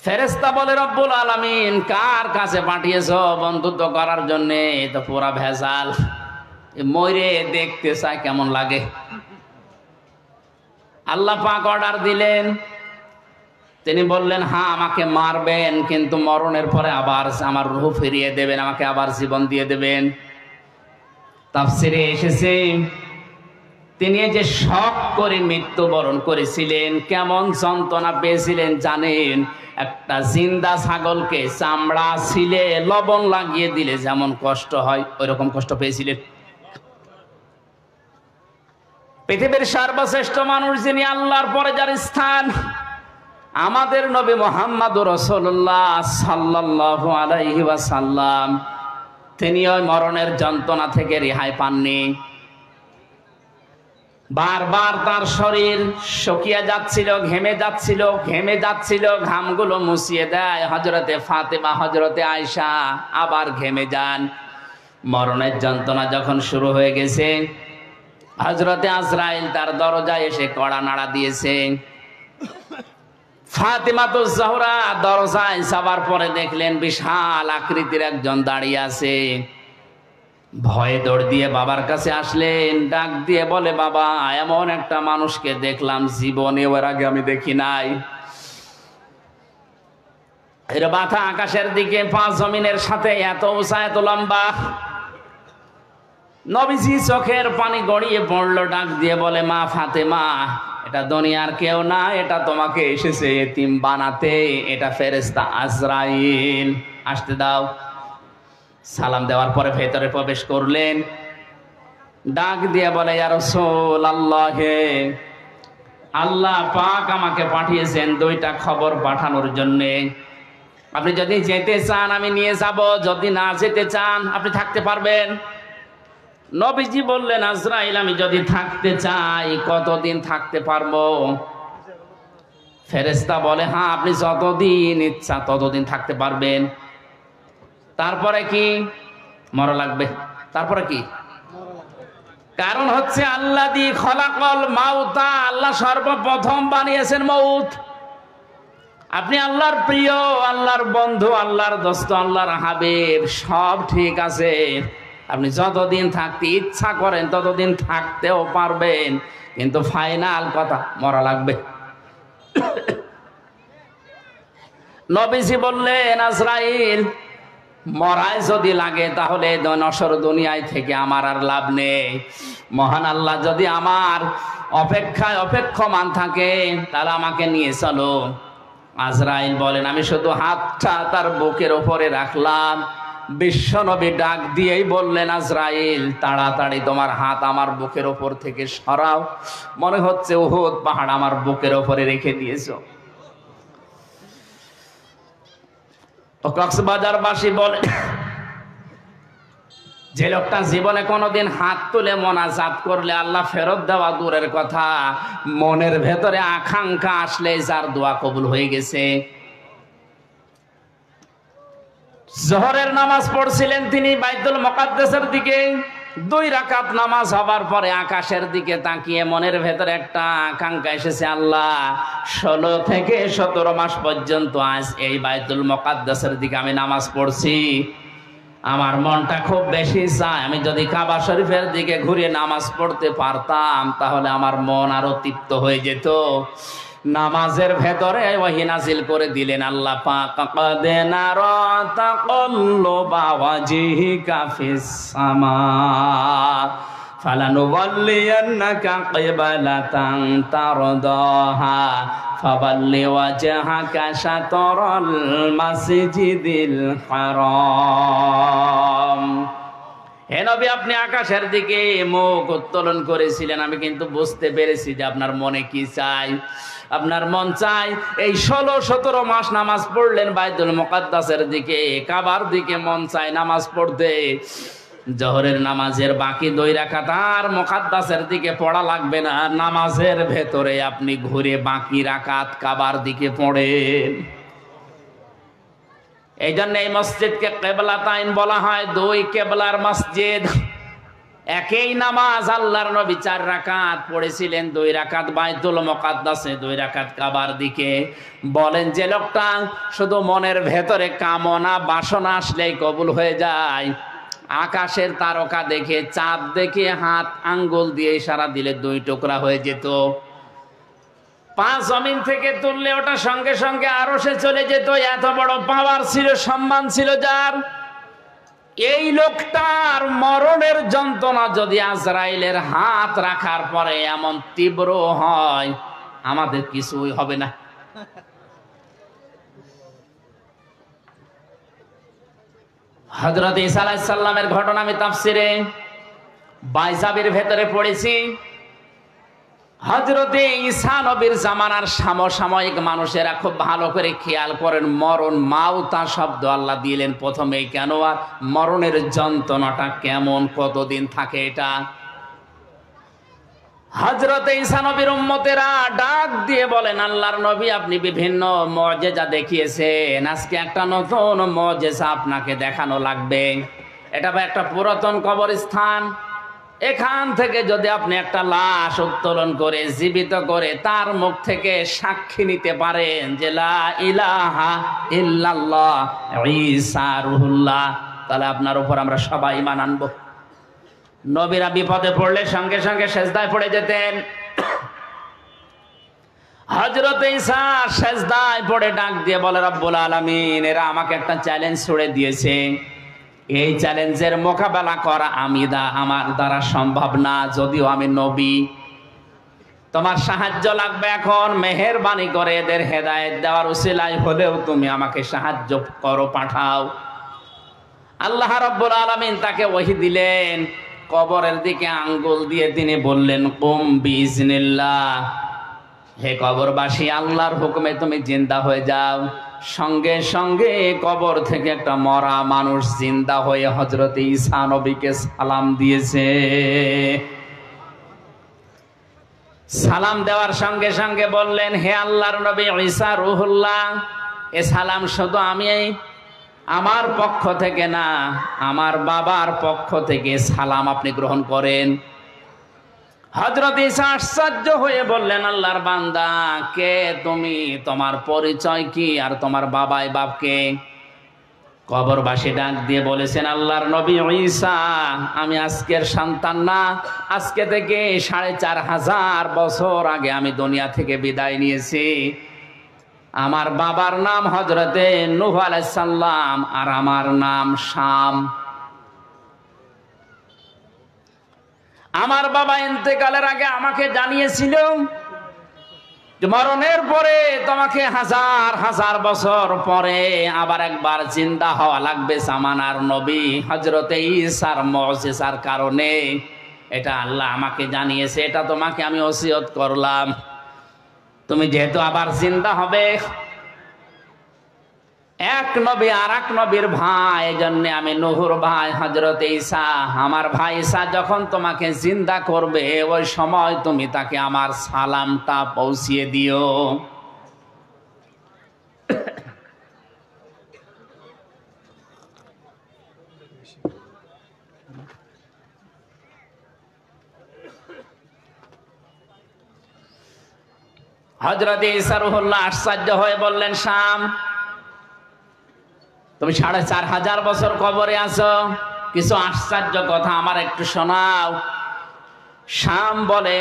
ফেরেশতা বলে, রব্বুল আলামিন কার কাছে পাঠিয়েছো বন্ধুত্ব করার জন্য? তো পুরা ভেজাল, মরে দেখতে চাই কেমন লাগে। আল্লাহ পাক অর্ডার দিলেন, তিনি বললেন হ্যাঁ আমাকে মারবেন, কিন্তু মরণের পরে আবার আমার রূহ ফিরিয়ে দেবেন, আমাকে আবার জীবন দিয়ে দেবেন। তাফসীরে এসেছে তিনি যে শখ করে মৃত্যুবরণ করেছিলেন, কেমন যন্ত্রণা পেয়েছিলেন জানেন? একটা জিন্দা ছাগলকে চামড়া ছিলে লবণ লাগিয়ে দিলে যেমন কষ্ট হয়, ওইরকম কষ্ট পেয়েছিলেন। পৃথিবীর সর্বশ্রেষ্ঠ মানুষ যিনি, আল্লাহর পরে যার স্থান, আমাদের নবী মুহাম্মদুর রাসূলুল্লাহ সাল্লাল্লাহু আলাইহি ওয়াসাল্লাম, তিনি ওই মরণের যন্ত্রণা থেকে রেহাই পাননি। বারবার তার শরীর শুকিয়ে যাচ্ছিল, ঘেমে যাচ্ছিল, ঘামগুলো মুছিয়ে দেয় হযরতে ফাতেমা, হযরতে আয়েশা, আবার ঘেমে যান। মরণের যন্ত্রণা যখন শুরু হয়ে গেছে, হযরতে আজরাইল তার দরজায় এসে কড়া নাড়া দিয়েছে। ফাতেমাতুজ জাহরা দরজায় যাবার পরে দেখলেন বিশাল আকৃতির একজন দাঁড়িয়ে আছে। ভয়ে দৌড় দিয়ে বাবার কাছে আসলেন, ডাক দিয়ে বলে, বাবা এমন একটা মানুষকে দেখলাম জীবনে এর আগে আমি দেখি নাই। এর মাথা আকাশের দিকে, পা জমিনের সাথে, এত উঁচা এত লম্বা। নবীজি চোখের পানি গড়িয়ে পড়লো, ডাক দিয়ে বলে, মা ফাতেমা, এটা দুনিয়ার কেউ না, এটা তোমাকে এসেছে এতিম বানাতে, এটা ফেরেশতা আজরাইল, আসতে দাও। সালাম দেওয়ার পরে ভেতরে প্রবেশ করলেন, ডাক দিয়ে বলে, ইয়া রাসূলুল্লাহ, আল্লাহ পাক আমাকে পাঠিয়েছেন দুইটা খবর পাঠানোর জন্য। আপনি যদি যেতে চান আমি নিয়ে যাব, যদি না যেতে চান আপনি থাকতে পারবেন। নবীজি বললেন, আজরাইল আমি যদি থাকতে চাই কতদিন থাকতে পারবো? ফেরেশতা বলে, হ্যাঁ আপনি যতদিন ইচ্ছা ততদিন থাকতে পারবেন। তারপরে কি? মরা লাগবে। তারপরে কি? কারণ হচ্ছে আল্লাযী খলাকাল মাউতা, আল্লাহ সর্বপ্রথম বানিয়েছেন মউত। আপনি আল্লাহর প্রিয়, আল্লাহর বন্ধু, আল্লাহর দোস্ত, আল্লাহর হাবিব, সব ঠিক আছে, আপনি যতদিন থাকতে ইচ্ছা করেন ততদিন থাকতেও পারবেন, কিন্তু ফাইনাল কথা মরা লাগবে। নবীজি বললেন, আজরাইল মরায় যদি লাগে তাহলে নশ্বর দুনিয়ায় থেকে আমার আর লাভ নেই। মহান আল্লাহ যদি আমার অপেক্ষায় অপেক্ষমান থাকে তাহলে আমাকে নিয়ে চলো। আজরাইল বলেন, আমি শুধু হাতটা তার বুকের ওপরে রাখলাম, বিশ্বনবী ডাক দিয়েই বললেন, আজরাইল তাড়াতাড়ি তোমার হাত আমার বুকের ওপর থেকে সরাও, মনে হচ্ছে উহুদ পাহাড় আমার বুকের ওপরে রেখে দিয়েছো। কক্সবাজারবাসী বলে, যে লোকটা জীবনে কোনোদিন হাত তুলে মোনাজাত করলে আল্লাহ ফেরত দেওয়া দূরের কথা, মনের ভেতরে আকাঙ্ক্ষা আসলে যার দোয়া কবুল হয়ে গেছে। জোহরের নামাজ পড়ছিলেন তিনি বাইতুল মুকাদ্দাসের দিকে, 2 রাকাত নামাজ হবার পরে আকাশের দিকে তাকিয়ে মনের ভেতরে একটা আকাঙ্ক্ষা এসেছে, আল্লাহ 16 থেকে 17 মাস পর্যন্ত আজ এই বাইতুল মুকাদ্দাসের দিকে আমি নামাজ পড়ছি, আমার মনটা খুব বেশি চায় আমি যদি কাবা শরীফের দিকে ঘুরে নামাজ পড়তে পারতাম তাহলে আমার মন আরো তৃপ্ত হয়ে যেত। নামাজের ভেতরে ওহী নাযিল করে দিলেন আল্লাহ পাক, ক্বাদ নারা তাকাল্লুবা ওয়াজহিকা ফিস সামা ফালানুওয়াল্লিয়ান্নাকা কিবলাতান তারদাহা ফাওয়াল্লি ওয়াজহাকা শাতরাল মাসজিদিল হারাম। হে নবী, আপনি আকাশের দিকে মুখ উত্তোলন করেছিলেন, আমি কিন্তু বুঝতে পেরেছি যে আপনার মনে কি চাই। আপনার মন চাই এই 16-17 মাস নামাজ পড়লেন বাইতুল মুকাদ্দাসের দিকে, কাবার দিকে মন চাই নামাজ পড়তে। জোহরের নামাজের বাকি 2 রাকাত আর মুকাদ্দাসের দিকে পড়া লাগবে না, নামাজের ভেতরে আপনি ঘুরে বাকি রাকাত কাবার দিকে পড়েন। এই জন্য এই মসজিদকে কিবলাতাইন বলা হয়, 2 কিবলার মসজিদ। একই নামাজ আল্লাহর নবী 4 রাকাত পড়েছিলেন, 2 রাকাত বাইতুল মুকাদ্দাসে, 2 রাকাত কাবার দিকে। বলেন যে লোকটা শুধু মনের ভেতরে কামনা বাসনা আসলেই কবুল হয়ে যায়, আকাশের তারকা দেখে চাঁদ দেখে হাত আঙ্গুল দিয়ে ইশারা দিলে 2 টুকরা হয়ে যেত। 5 জমিন থেকে তুললে ওটা সঙ্গে সঙ্গে আরশে চলে যেত, এত বড় পাওয়ার ছিল, সম্মান ছিল যার। এই লোকটার মরণের যন্ত্রণা যদি আজরাইলের হাত রাখার পরে এমন তীব্র হয়, আমাদের কিছুই হবে না। হযরত ঈসা আলাইহিস সালামের ঘটনা আমি তাফসিরে বাইজাবির ভেতরে পড়েছি। হযরতে ঈসা নবীর জামানার সমসাময়িক মানুষেরা খুব ভালো করে খেয়াল করেন, মরণ মাউতা শব্দ আল্লাহ দিলেন প্রথমেই কেন, আর মরণের যন্ত্রণাটা কেমন, কতদিন থাকে এটা। হযরতে ঈসা নবীর উম্মতেরা ডাক দিয়ে বলেন, আল্লাহর নবী আপনি বিভিন্ন মুজিজা দেখিয়েছেন, আজকে একটা নতুন মুজিজা আপনাকে দেখানো লাগবে। এটা একটা পুরাতন কবরস্থান, এখান থেকে যদি আপনি একটা লাশ উত্তোলন করে জীবিত করে তার মুখ থেকে সাক্ষী নিতে পারেন যে লা ইলাহা ইল্লাল্লাহ ঈসা রুহুল্লাহ, তাহলে আপনার উপর আমরা সবাই ঈমান আনব। নবীরা বিপদে পড়লে সঙ্গে সঙ্গে সেজদায় পড়ে যেতেন। হযরত ঈসা সেজদায় পড়ে ডাক দিয়ে বলে, রব্বুল আলামিন, এরা আমাকে একটা চ্যালেঞ্জ ছুড়ে দিয়েছে, এই চ্যালেঞ্জের মোকাবেলা করা আমার দ্বারা সম্ভব না, যদিও আমি নবী। তোমার সাহায্য লাগবে এখন, মেহেরবানি করে এদের হেদায়েত দেওয়ার উসিলায় হলেও তুমি আমাকে সাহায্য করো, পাঠাও। আল্লাহ রাব্বুল আলামিন তাকে ওহী দিলেন, কবরের দিকে আঙ্গুল দিয়ে তিনি বললেন, কুম বিইজনিল্লাহ, হে কবরবাসী, আল্লাহর হুকুমে তুমি জিন্দা হয়ে যাও। সঙ্গে সঙ্গে কবর থেকে একটা মরা মানুষ জিন্দা হয়ে হযরত ঈসা নবীকে সালাম দিয়েছে। সালাম দেওয়ার সঙ্গে সঙ্গে বললেন, হে আল্লাহর নবী ঈসা রুহুল্লাহ, এ সালাম শুধু আমি আমার পক্ষ থেকে না, আমার বাবার পক্ষ থেকে সালাম আপনি গ্রহণ করেন। হযরত ঈসা আশ্চর্য হয়ে বললেন, আল্লাহর বান্দা, কে তুমি, তোমার পরিচয় কি, আর তোমার বাবাই বাপকে? কবরবাসী ডাক দিয়ে বলেছেন, আল্লাহর নবী ঈসা, আমি আজকের সন্তান না, আজকে থেকে 4500 বছর আগে আমি দুনিয়া থেকে বিদায় নিয়েছি। আমার বাবার নাম হযরতে নূহ আলাইহিস সালাম, আর আমার নাম শাম। আমার বাবা ইন্তেকালের আগে আমাকে জানিয়েছিল মরণের পরে তোমাকে হাজার হাজার বছর পরে আবার একবার জিন্দা হওয়া লাগবে জামানার নবী হযরতে ঈসার মুজিজার কারণে। এটা আল্লাহ আমাকে জানিয়েছে, এটা তোমাকে আমি ওসিয়ত করলাম। তুমি যেহেতু আবার জিন্দা হবে, এক নবী আর এক নবীর ভাই, এজন্য আমি নূহুর ভাই হযরত ঈসা, আমার ভাই ঈসা যখন তোমাকে জিন্দা করবে ওই সময় তুমি তাকে আমার সালামটা পৌঁছিয়ে দিও। হযরত ঈসা রূহুল্লাহ আশ্চর্য হয়ে বললেন, শাম, তুমি ৪৫০০ বছর কবরে আছো, কিছু আশ্চর্য কথা আমার একটু শোনাও। শাম বলে,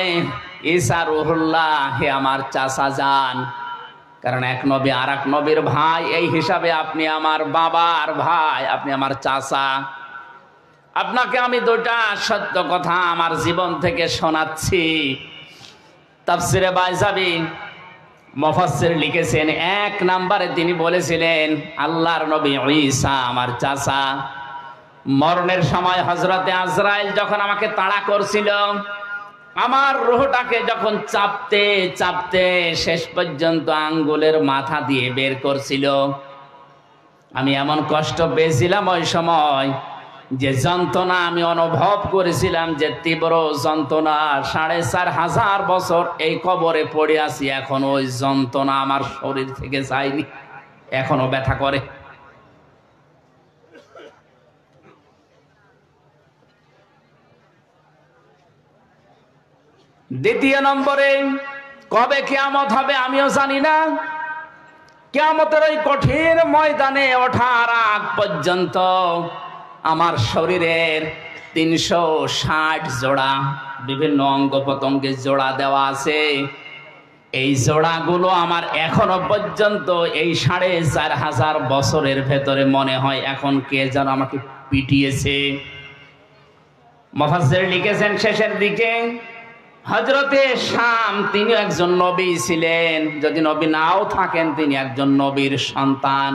ঈসা রূহুল্লাহ, হে আমার চাচা যান, কারণ এক নবী আর এক নবীর ভাই, এই হিসাবে আপনি আমার বাবার ভাই, আপনি আমার চাচা। আপনাকে আমি দুটা সত্য কথা আমার জীবন থেকে শোনাচ্ছি। তাফসিরে বাইজাবি মুফাসসির লিখেছেন, ১ নম্বরে তিনি বলেছিলেন, আল্লাহর নবী ঈসা আমার চাচা, মরণের সময় হযরতে আজরাইল যখন আমাকে তাড়া করছিল, আমার রূহটাকে যখন চাপতে চাপতে শেষ পর্যন্ত আঙ্গুলের মাথা দিয়ে বের করছিল, আমি এমন কষ্ট পেয়েছিলাম ওই সময়, যে যন্ত্রণা আমি অনুভব করেছিলাম, যে তীব্র যন্ত্রণা। ৪৫০০ বছর এই কবরে পড়ে আছি, এখন ওই যন্ত্রণা আমার শরীর থেকে যায়নি, এখনো ব্যথা করে। দ্বিতীয় নম্বরে, কবে কিয়ামত হবে আমিও জানি না। কিয়ামতের ওই কঠিন ময়দানে ওঠার আগ পর্যন্ত আমার শরীরের ৩৬০ জোড়া বিভিন্ন অঙ্গ প্রত্যঙ্গে জোড়া দেওয়া আছে। এই জোড়াগুলো আমার এখনো পর্যন্ত এই ৪৫০০ বছরের ভেতরে মনে হয় এখন কে যেন আমাকে পিটিয়েছে। মুফাসসির লিখেছেন শেষের দিকে, হযরতে শাম তিনি একজন নবী ছিলেন, যদি নবী নাও থাকেন তিনি একজন নবীর সন্তান।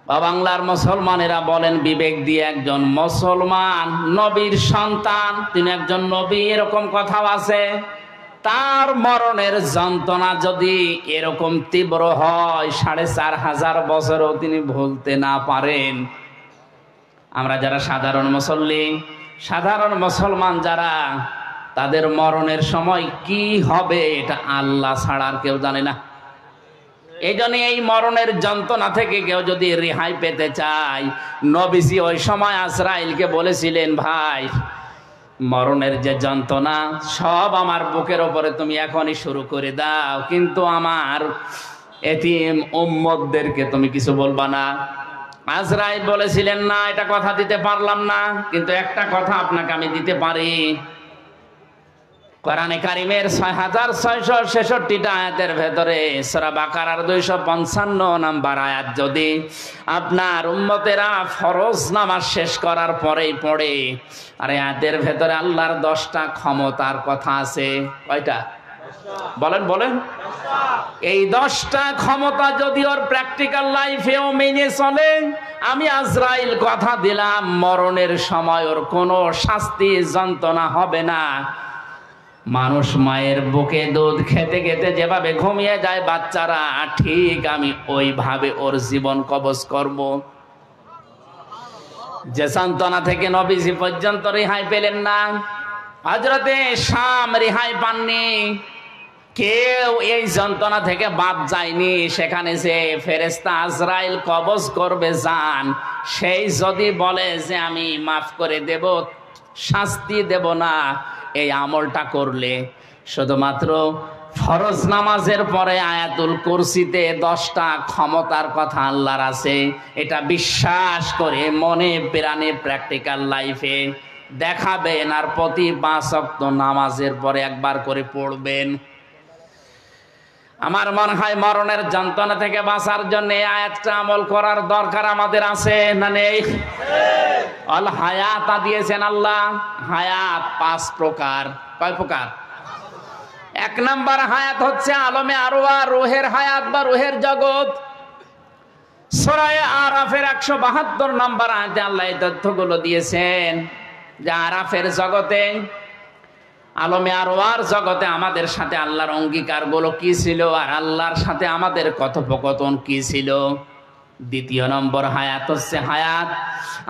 বাংলার মুসলমানেরা বলেন বিবেক দিয়ে, একজন মুসলমান নবীর সন্তান, তিনি একজন নবী, এরকম কথাও আছে। তার মরণের যন্ত্রণা যদি এরকম তীব্র হয়, ৪৫০০ বছরও তিনি ভুলতে না পারেন। আমরা যারা সাধারণ মুসল্লি, সাধারণ মুসলমান যারা, তাদের মরণের সময় কি হবে এটা আল্লাহ ছাড়া আর কেউ জানে না। এই জন্য এই মরণের যন্ত্রণা থেকে কেউ যদি রেহাই পেতে চায়, নবীজি ওই সময় আজরাইলকে বলেছিলেন, ভাই, মরণের যে যন্ত্রণা সব আমার বুকের ওপরে তুমি এখনই শুরু করে দাও, কিন্তু আমার এতিম উম্মতদেরকে তুমি কিছু বলবা না। আজরাইল বলেছিলেন, না, এটা কথা দিতে পারলাম না, কিন্তু একটা কথা আপনাকে আমি দিতে পারি। কোরআনে কারিমের ৬৬৬৬টা আয়াতের ভেতরে সূরা বাকারার ২৫৫ নম্বর আয়াত যদি আপনার উম্মতেরা ফরজ নামাজ শেষ করার পরেই পড়ে, আর আয়াতের ভেতরে আল্লাহর 10টা ক্ষমতার কথা আছে। কয়টা বলেন বলেন? এই 10টা ক্ষমতা যদি ওর প্র্যাকটিক্যাল লাইফেও মেনে চলে, আমি আজরাইল কথা দিলাম, মরণের সময় ওর কোনো শাস্তি যন্ত্রণা হবে না। মানুষ মায়ের বুকে দুধ খেতে খেতে যেভাবে ঘুমিয়ে যায় বাচ্চারা, ঠিক আমি ওইভাবে ওর জীবন কবজ করব। যে যন্ত্রণা থেকে নবীজি পর্যন্ত রেহাই পেলেন না, হযরতে শাম রেহাই পাননি, কেউ এই যন্ত্রণা থেকে বাদ যায়নি। সেখানে যে ফেরেশতা আজরাইল কবজ করবে জান, সেই যদি বলে যে আমি মাফ করে দেব, শাস্তি দেব না, এই আমলটা করলে শুধুমাত্র ফরজ নামাজের পরে আয়াতুল কুরসিতে 10টা ক্ষমতার কথা আল্লাহর আছে, এটা বিশ্বাস করে মনে প্রাণে প্র্যাকটিক্যাল লাইফে দেখাবেন, আর প্রতি 5 ওয়াক্ত নামাজের পরে একবার করে পড়বেন। আমার মনে হয় মরণের যন্ত্রণা থেকে বাঁচার জন্য এই আয়াতটা আমল করার দরকার আমাদের আছে না নেই? আল হায়াত দিয়েছেন আল্লাহ। হায়াত 5 প্রকার। কয় প্রকার? এক নাম্বার হায়াত হচ্ছে আলমে আরওয়াহ, রূহের হায়াত বা রূহের জগৎ। সূরা আরাফের 172 নাম্বার আয়াতে আল্লাহ এই তথ্যগুলো দিয়েছেন যে আরাফের জগতে, আলমে আরওয়ার জগতে আমাদের সাথে আল্লাহর অঙ্গীকারগুলো কি ছিল আর আল্লাহর সাথে আমাদের কথোপকথন কি ছিল। দ্বিতীয় নম্বর হায়াত হচ্ছে হায়াত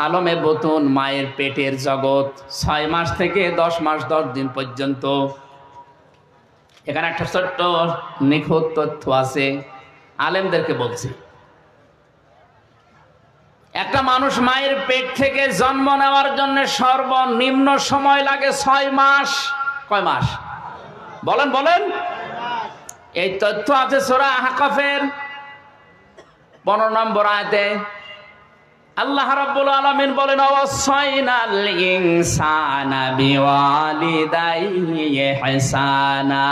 আলমে বতুন, মায়ের পেটের জগৎ, 6 মাস থেকে 10 মাস 10 দিন পর্যন্ত। এখানে একটা ছোট্ট নিখুঁত তথ্য আছে, আলেমদেরকে বলছি। একটা মানুষ মায়ের পেট থেকে জন্ম নেওয়ার জন্য সর্বনিম্ন সময় লাগে 6 মাস। কয় মাস? বলেন বলেন। এই তথ্য আছে সূরা আহকাফের 15 নম্বর আয়াতে। আল্লাহ রাব্বুল আলামিন বলেন, ওয়াসাইনাল ইনসানা বিওয়ালিদাইহি ইহসানা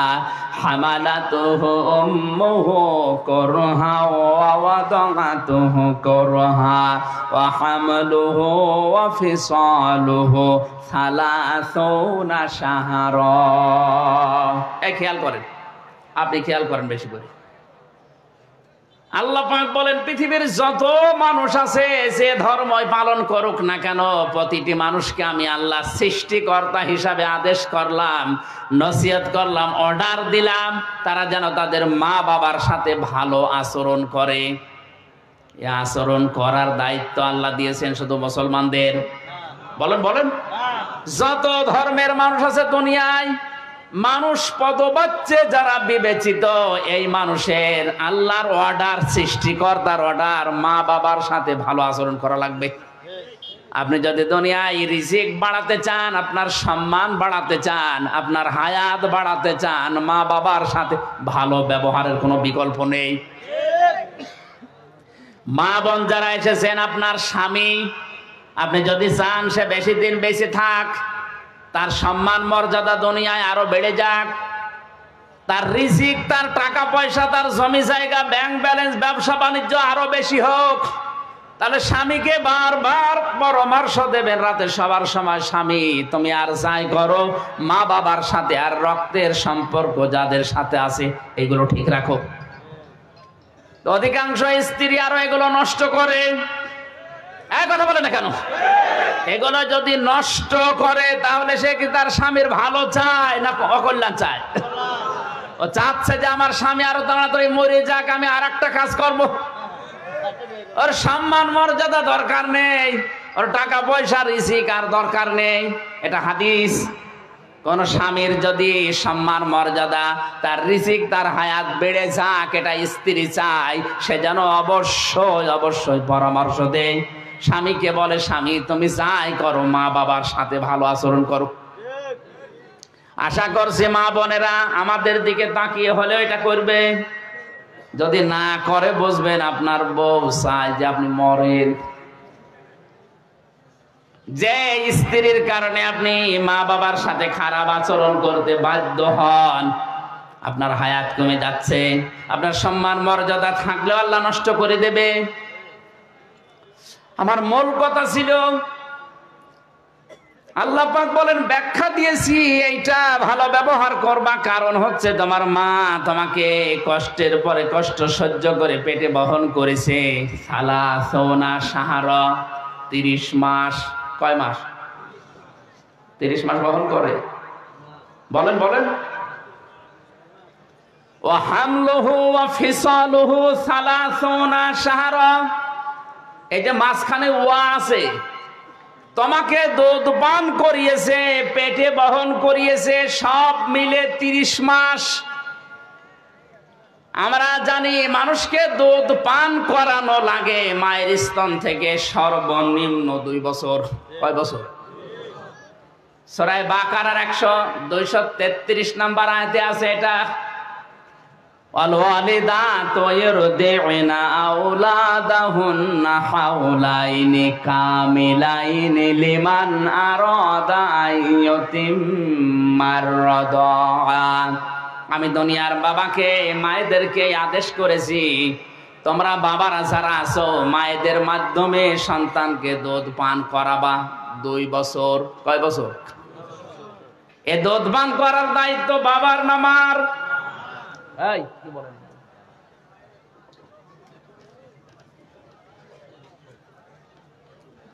হামালাতুহু উম্মুহু কুরহা ওয়া ওয়াদাআতুহু কুরহা ওয়া হামলুহু ওয়া ফিসালুহু 30 শাহরা। এই খেয়াল করেন, আপনি খেয়াল করেন বেশি করে। আল্লাহ পাক বলেন, পৃথিবীর যত মানুষ আছে যে ধর্মই পালন করুক না কেন, প্রতিটি মানুষকে আমি আল্লাহ সৃষ্টিকর্তা হিসাবে আদেশ করলাম, নসিহত করলাম, অর্ডার দিলাম তারা যেন তাদের মা বাবার সাথে ভালো আচরণ করে। এই আচরণ করার দায়িত্ব আল্লাহ দিয়েছেন শুধু মুসলমানদের? বলেন বলেন। যত ধর্মের মানুষ আছে দুনিয়ায়, মানুষ পদবাচ্চে যারা বিবেচিত, এই মানুষের আল্লাহর অর্ডার, সৃষ্টিকর্তার অর্ডার, মা বাবার সাথে ভালো আচরণ করা লাগবে। আপনি যদি দুনিয়ায় রিজিক বাড়াতে চান, আপনার সম্মান বাড়াতে চান, আপনার হায়াত বাড়াতে চান, মা বাবার সাথে ভালো ব্যবহারের কোনো বিকল্প নেই। মা বোন যারা এসেছেন, আপনার স্বামী, আপনি যদি চান সে বেশি দিন বেঁচে থাক, তার সম্মান মর্যাদা দুনিয়ায় আরো বেড়ে যাক, তার রিজিক, তার টাকা পয়সা, তার জমি জায়গা, ব্যাংক ব্যালেন্স, ব্যবসা বাণিজ্য আরো বেশি হোক, তাহলে স্বামীকে বারবার পরামর্শ দেবেন রাতে সবার সময়, স্বামী তুমি আর যাই করো, মা বাবার সাথে আর রক্তের সম্পর্ক যাদের সাথে আছে এগুলো ঠিক রাখো। তো অধিকাংশ স্ত্রী আরো এগুলো নষ্ট করে। কথা বলে না কেন? এগুলো যদি নষ্ট করে তাহলে সে কি তার স্বামীর ভালো চায় না অকল্যাণ চায়? ও চাচ্ছে যে আমার স্বামী আরো তাড়াতাড়ি মরে যাক, আমি আর একটা কাজ করব। ওর সম্মান মর্যাদা দরকার নেই, ওর টাকা পয়সা রিজিক আর দরকার নেই। এটা হাদিস। কোন স্বামীর যদি সম্মান মর্যাদা, তার রিজিক, তার হায়াত বেড়ে যাক, এটা স্ত্রী চায়, সে যেন অবশ্যই অবশ্যই পরামর্শ দেয়, স্বামীকে বলে স্বামী তুমি যাই করো, মা বাবার সাথে ভালো আচরণ করো। আশা করছি মা বোনেরা আমাদের দিকে তাকিয়ে হলেও এটা করবে। যদি না করে বুঝবেন আপনার বউ চায় যে আপনি মরেন। যে স্ত্রীর কারণে আপনি মা বাবার সাথে খারাপ আচরণ করতে বাধ্য হন, আপনার হায়াত কমে যাচ্ছে, আপনার সম্মান মর্যাদা থাকলেও আল্লাহ নষ্ট করে দেবে। আমার মূল কথা ছিল, আল্লাহ পাক বলেন ব্যাখ্যা দিয়েছি এইটা ভালো ব্যবহার করবা, কারণ হচ্ছে তোমার মা তোমাকে কষ্টের পরে কষ্ট সহ্য করে পেটে বহন করেছে। সালাসনা শাহরা, 30 মাস। কয় মাস? 30 মাস বহন করে। বলেন বলেন। ওয়া হামলুহু ওয়া ফিসালুহু সালাসনা শাহরা, এই যে মাঝখানে ওয়া আছে, তোমাকে দুধ পান করিয়েছে, পেটে বহন করিয়েছে, সব মিলে 30 মাস। আমরা জানি মানুষকে দুধ পান করানো লাগে মায়ের স্তন থেকে সর্বনিম্ন 2 বছর। কয় বছর? সূরা বাকারার 233 নম্বর আয়াতে আছে এটা। والوالدات يرضعن أولادهن حولين كاملين لمن أراد أن يتم الرضاعة। আমি দুনিয়ার বাবাকে, মায়েদেরকে আদেশ করেছি, তোমরা বাবারা যারা আছো মায়েদের মাধ্যমে সন্তানকে দুধ পান করাবা 2 বছর। কয় বছর? এ দুধ পান করার দায়িত্ব বাবার না মার? এই কি বলেন?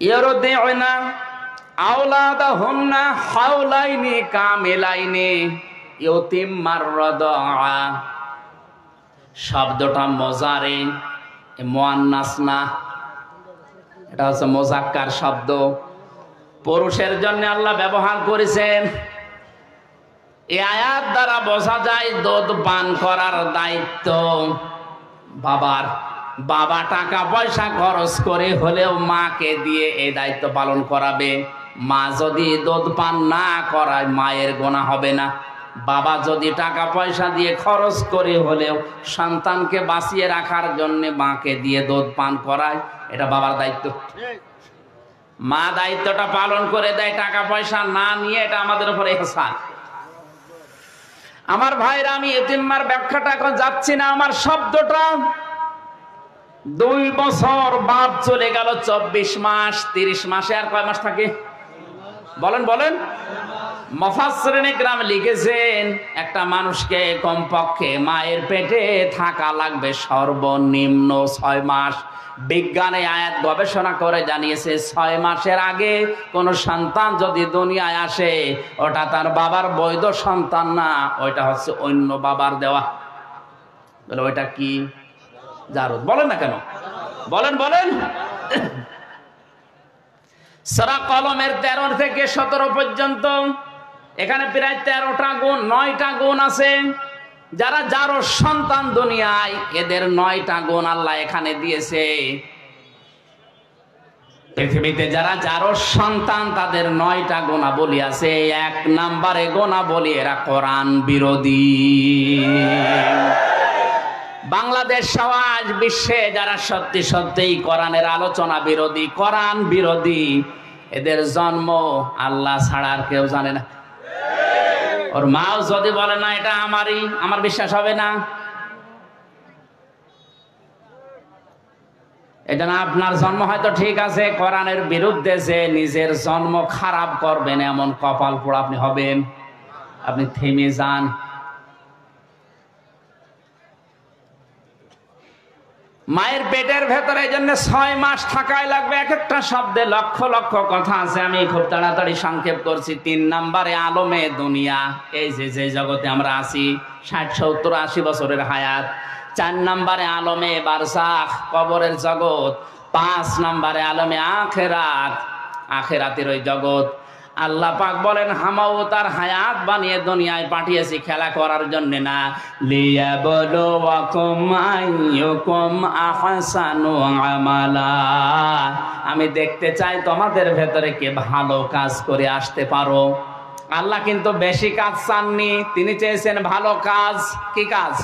ইরদিউনা আওলাদাহুন্না হাওলাইনি কামিলাইনি ইউতিম্মার রাদা। শব্দটা মোজারে, মুয়ান্নাস না, এটা হচ্ছে মোজাক্কার শব্দ। পুরুষের জন্য আল্লাহ ব্যবহার করেছেন। এই আয়াত দ্বারা বোঝা যায় দুধ পান করার দায়িত্ব বাবার। বাবা টাকা পয়সা খরচ করে হলেও মাকে দিয়ে এই দায়িত্ব পালন করাবে। মা যদি দুধ পান না করায় মায়ের গোনা হবে না। বাবা যদি টাকা পয়সা দিয়ে খরচ করে হলেও সন্তানকে বাঁচিয়ে রাখার জন্য মাকে দিয়ে দুধ পান করায়, এটা বাবার দায়িত্ব। মা দায়িত্বটা পালন করে দেয় টাকা পয়সা না নিয়ে, এটা আমাদের উপরে ইহসান। আমার ভাইরা, আমি ইতিম্মার ব্যাখ্যাটা এখন যাচ্ছি না। আমার শব্দটা 2 বছর বাদ চলে গেল, 24 মাস, 30 মাসে আর কয় মাস থাকে বলেন বলেন? মুফাসসিরিন ইকরাম লিখেছেন একটা মানুষকে কমপক্ষে মায়ের পেটে থাকা লাগবে সর্বনিম্ন 6 মাস। বিজ্ঞানে আয়াত গবেষণা করে জানিয়েছে 6 মাসের আগে কোন সন্তান যদি দুনিয়ায় আসে, ওটা তার বাবার বৈধ সন্তান না, ওইটা হচ্ছে অন্য বাবার দেওয়া। বলে ওইটা কি? জারদ। বলেন না কেন? বলেন বলেন। সূরা কলমের 13 থেকে 17 পর্যন্ত এখানে প্রায় 13টা গুণ, 9টা গুণ আছে। যারা যারো সন্তান দুনিয়ায়, এদের 9টা গুণ আল্লাহ এখানে দিয়েছে। পৃথিবীতে যারা যারো সন্তান, তাদের 9টা গুণাবলী আছে। 1 নম্বরে গুণাবলী, এরা কোরআন বিরোধী। বাংলাদেশ সমাজ, বিশ্বে যারা সত্যি সত্যিই কোরআনের আলোচনা বিরোধী, কোরআন বিরোধী, এদের জন্ম আল্লাহ ছাড়া আর কেউ জানে না। ওর মাও যদি বলে না এটা আমারই, আমার বিশ্বাস হবে না। এটা না, আপনার জন্ম হয়তো ঠিক আছে, কোরআনের বিরুদ্ধে যে নিজের জন্ম খারাপ করবেন এমন কপাল পোড়া আপনি হবেন। আপনি থেমে যান। মায়ের পেটের ভেতরে এই জন্য 6 মাস থাকাই লাগবে। এক একটা শব্দে লক্ষ লক্ষ কথা আছে, আমি খুব তাড়াতাড়ি সংক্ষেপ করছি। 3 নম্বরে আলমে দুনিয়া, এই যে জগতে আমরা আছি, 60, 70, 80 বছরের হায়াত। 4 নম্বরে আলমে বারজাখ, কবরের জগৎ। 5 নম্বরে আলমে আখেরাত, আখেরাতের ওই জগৎ। আল্লাহ পাক বলেন হামাও তার হায়াত বানিয়ে দুনিয়ায় পাঠিয়েছি খেলা করার জন্য না, লিয়াবলুয়াকুম আইয়ুকুম আহসানু আমালা। আমি দেখতে চাই তোমাদের ভেতরে কে ভালো কাজ করে আসতে পারো। আল্লাহ কিন্তু বেশি কাজ চাননি, তিনি চেয়েছেন ভালো কাজ। কি কাজ?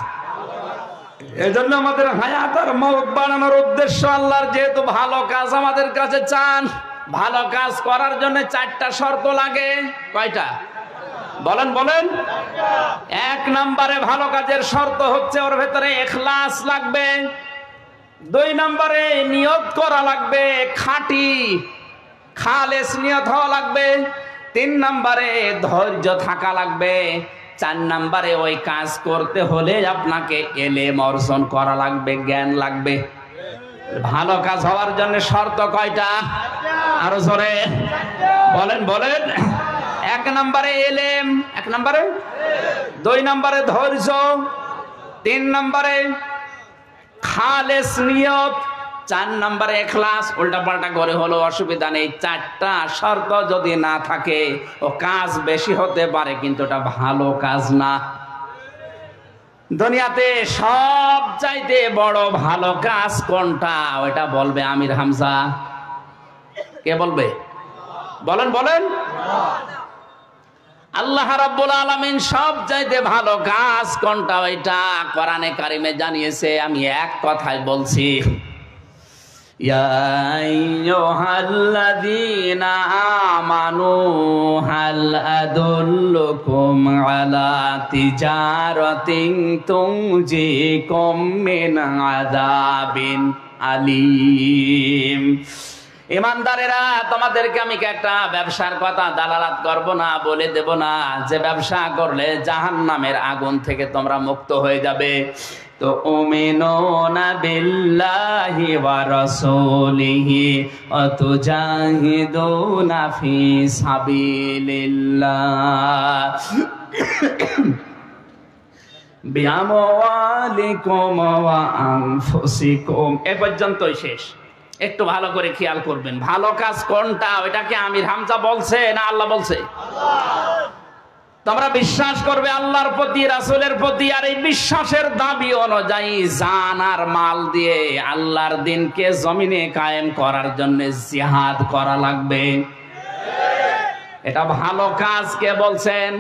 এজন্য আমাদের হায়াত আর মওত বানানোর উদ্দেশ্য আল্লাহর, যেহেতু ভালো কাজ আমাদের কাছে চান। ভালো কাজ করার জন্য 4টা শর্ত লাগে। কয়টা? বলেন বলেন। 1 নম্বরে ভালো কাজের শর্ত হচ্ছে ওর ভেতরে ইখলাস লাগবে। 2 নম্বরে নিয়ত করা লাগবে, খাঁটি খালেস নিয়ত হওয়া লাগবে। 3 নম্বরে ধৈর্য থাকা লাগবে। 4 নম্বরে ওই কাজ করতে হলে আপনাকে ইলম অর্জন করা লাগবে, জ্ঞান লাগবে। ভালো কাজ হওয়ার জন্য শর্ত কয়টা? আরো জোরে বলেন বলেন। 1 নম্বরে ইলম, 1 নম্বরে, 2 নম্বরে ধৈর্য, 3 নম্বরে খালেস নিয়ত, 4 নম্বরে ইখলাস। উল্টা পাল্টা করে হলো অসুবিধা নেই। 4টা শর্ত যদি না থাকে, ও কাজ বেশি হতে পারে কিন্তু এটা ভালো কাজ না। দুনিয়াতে সব চাইতে বড় ভালো কাজ কোনটা, ওইটা বলবে আমির হামজা। কে বলবে? বলেন বলেন। আল্লাহ রাব্বুল আলামিন সব চাইতে ভালো কাজ কোনটা, ওইটা কোরআনে কারিমে জানিয়েছে। আমি এক কথায় বলছি, ইয়া আইয়ুহাল্লাযীনা আমানু হাল আদুল্লুকুম আলা তিজারাতিন তুনজিকুম মিন আযাবিন আলীম। ইমানদারেরা, তোমাদেরকে আমি একটা ব্যবসার কথা দালালাত করব না, বলে দেব না, যে ব্যবসা করলে জাহান্নামের আগুন থেকে তোমরা মুক্ত হয়ে যাবে। তো উমিনুনা বিল্লাহি ওয়া রাসূলিহি ওয়া তুজাহিদুনা ফি সাবিলিল্লাহ বিআমওয়ালিকুম ওয়া আনফুসিকুম। এ পর্যন্তই শেষ। একটু ভালো করে খেয়াল করবেন, ভালো কাজ কোনটা? ওইটাকে আমির হামজা বলছে না আল্লাহ বলছে? তোমরা বিশ্বাস করবে আল্লাহর প্রতি, রাসূলের প্রতি, আর এই বিশ্বাসের দাবি অনুযায়ী জান আর মাল দিয়ে আল্লাহর দ্বীনকে জমিনে কায়েম করার জন্য জিহাদ করা লাগবে। এটা ভালো কাজ। কে বলছেন?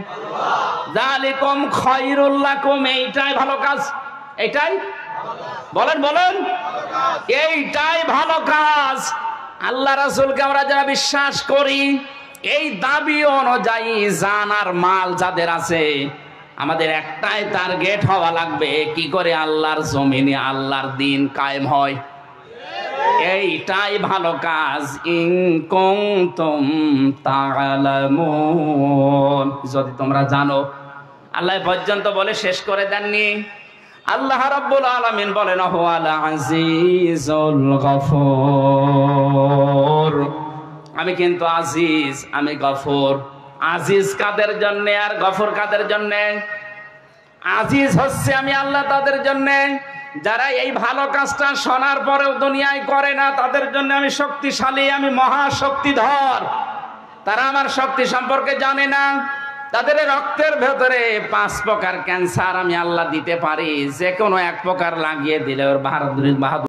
যালিকুম খায়রুল লাকুম। এইটাই ভালো কাজ। এইটাই বলেন বলেন, এইটাই ভালো কাজ। আল্লাহ রাসূলকে আমরা যারা বিশ্বাস করি, এই দাবি অনুযায়ী জান আর মাল যাদের আছে, আমাদের একটাই টার্গেট হওয়া লাগবে, কি করে আল্লাহর জমিনে আল্লাহর দ্বীন কায়েম হয়। এইটাই ভালো কাজ। ইন কুনতুম তা'লামুন, যদি তোমরা জানো। আল্লাহ পর্যন্ত বলে শেষ করে দেননি। আল্লাহ রাব্বুল আলামিন বলেন, হুয়াল আজিজুল গফুর। আমি কিন্তু আজিজ, আমি গফুর। আজিজ কাদের জন্য আর গফুর কাদের জন্য? আজিজ হচ্ছে আমি আল্লাহ তাদের জন্য যারা এই ভালো কাজটা শোনার পরেও দুনিয়ায় করে না, তাদের জন্য আমি শক্তিশালী, আমি মহাশক্তিধর। তারা আমার শক্তি সম্পর্কে জানে না। তাদের রক্তের ভেতরে 5 প্রকার ক্যান্সার আমি আল্লাহ দিতে পারি, যে কোনো এক প্রকার লাগিয়ে দিলে ওর বাহাদুরি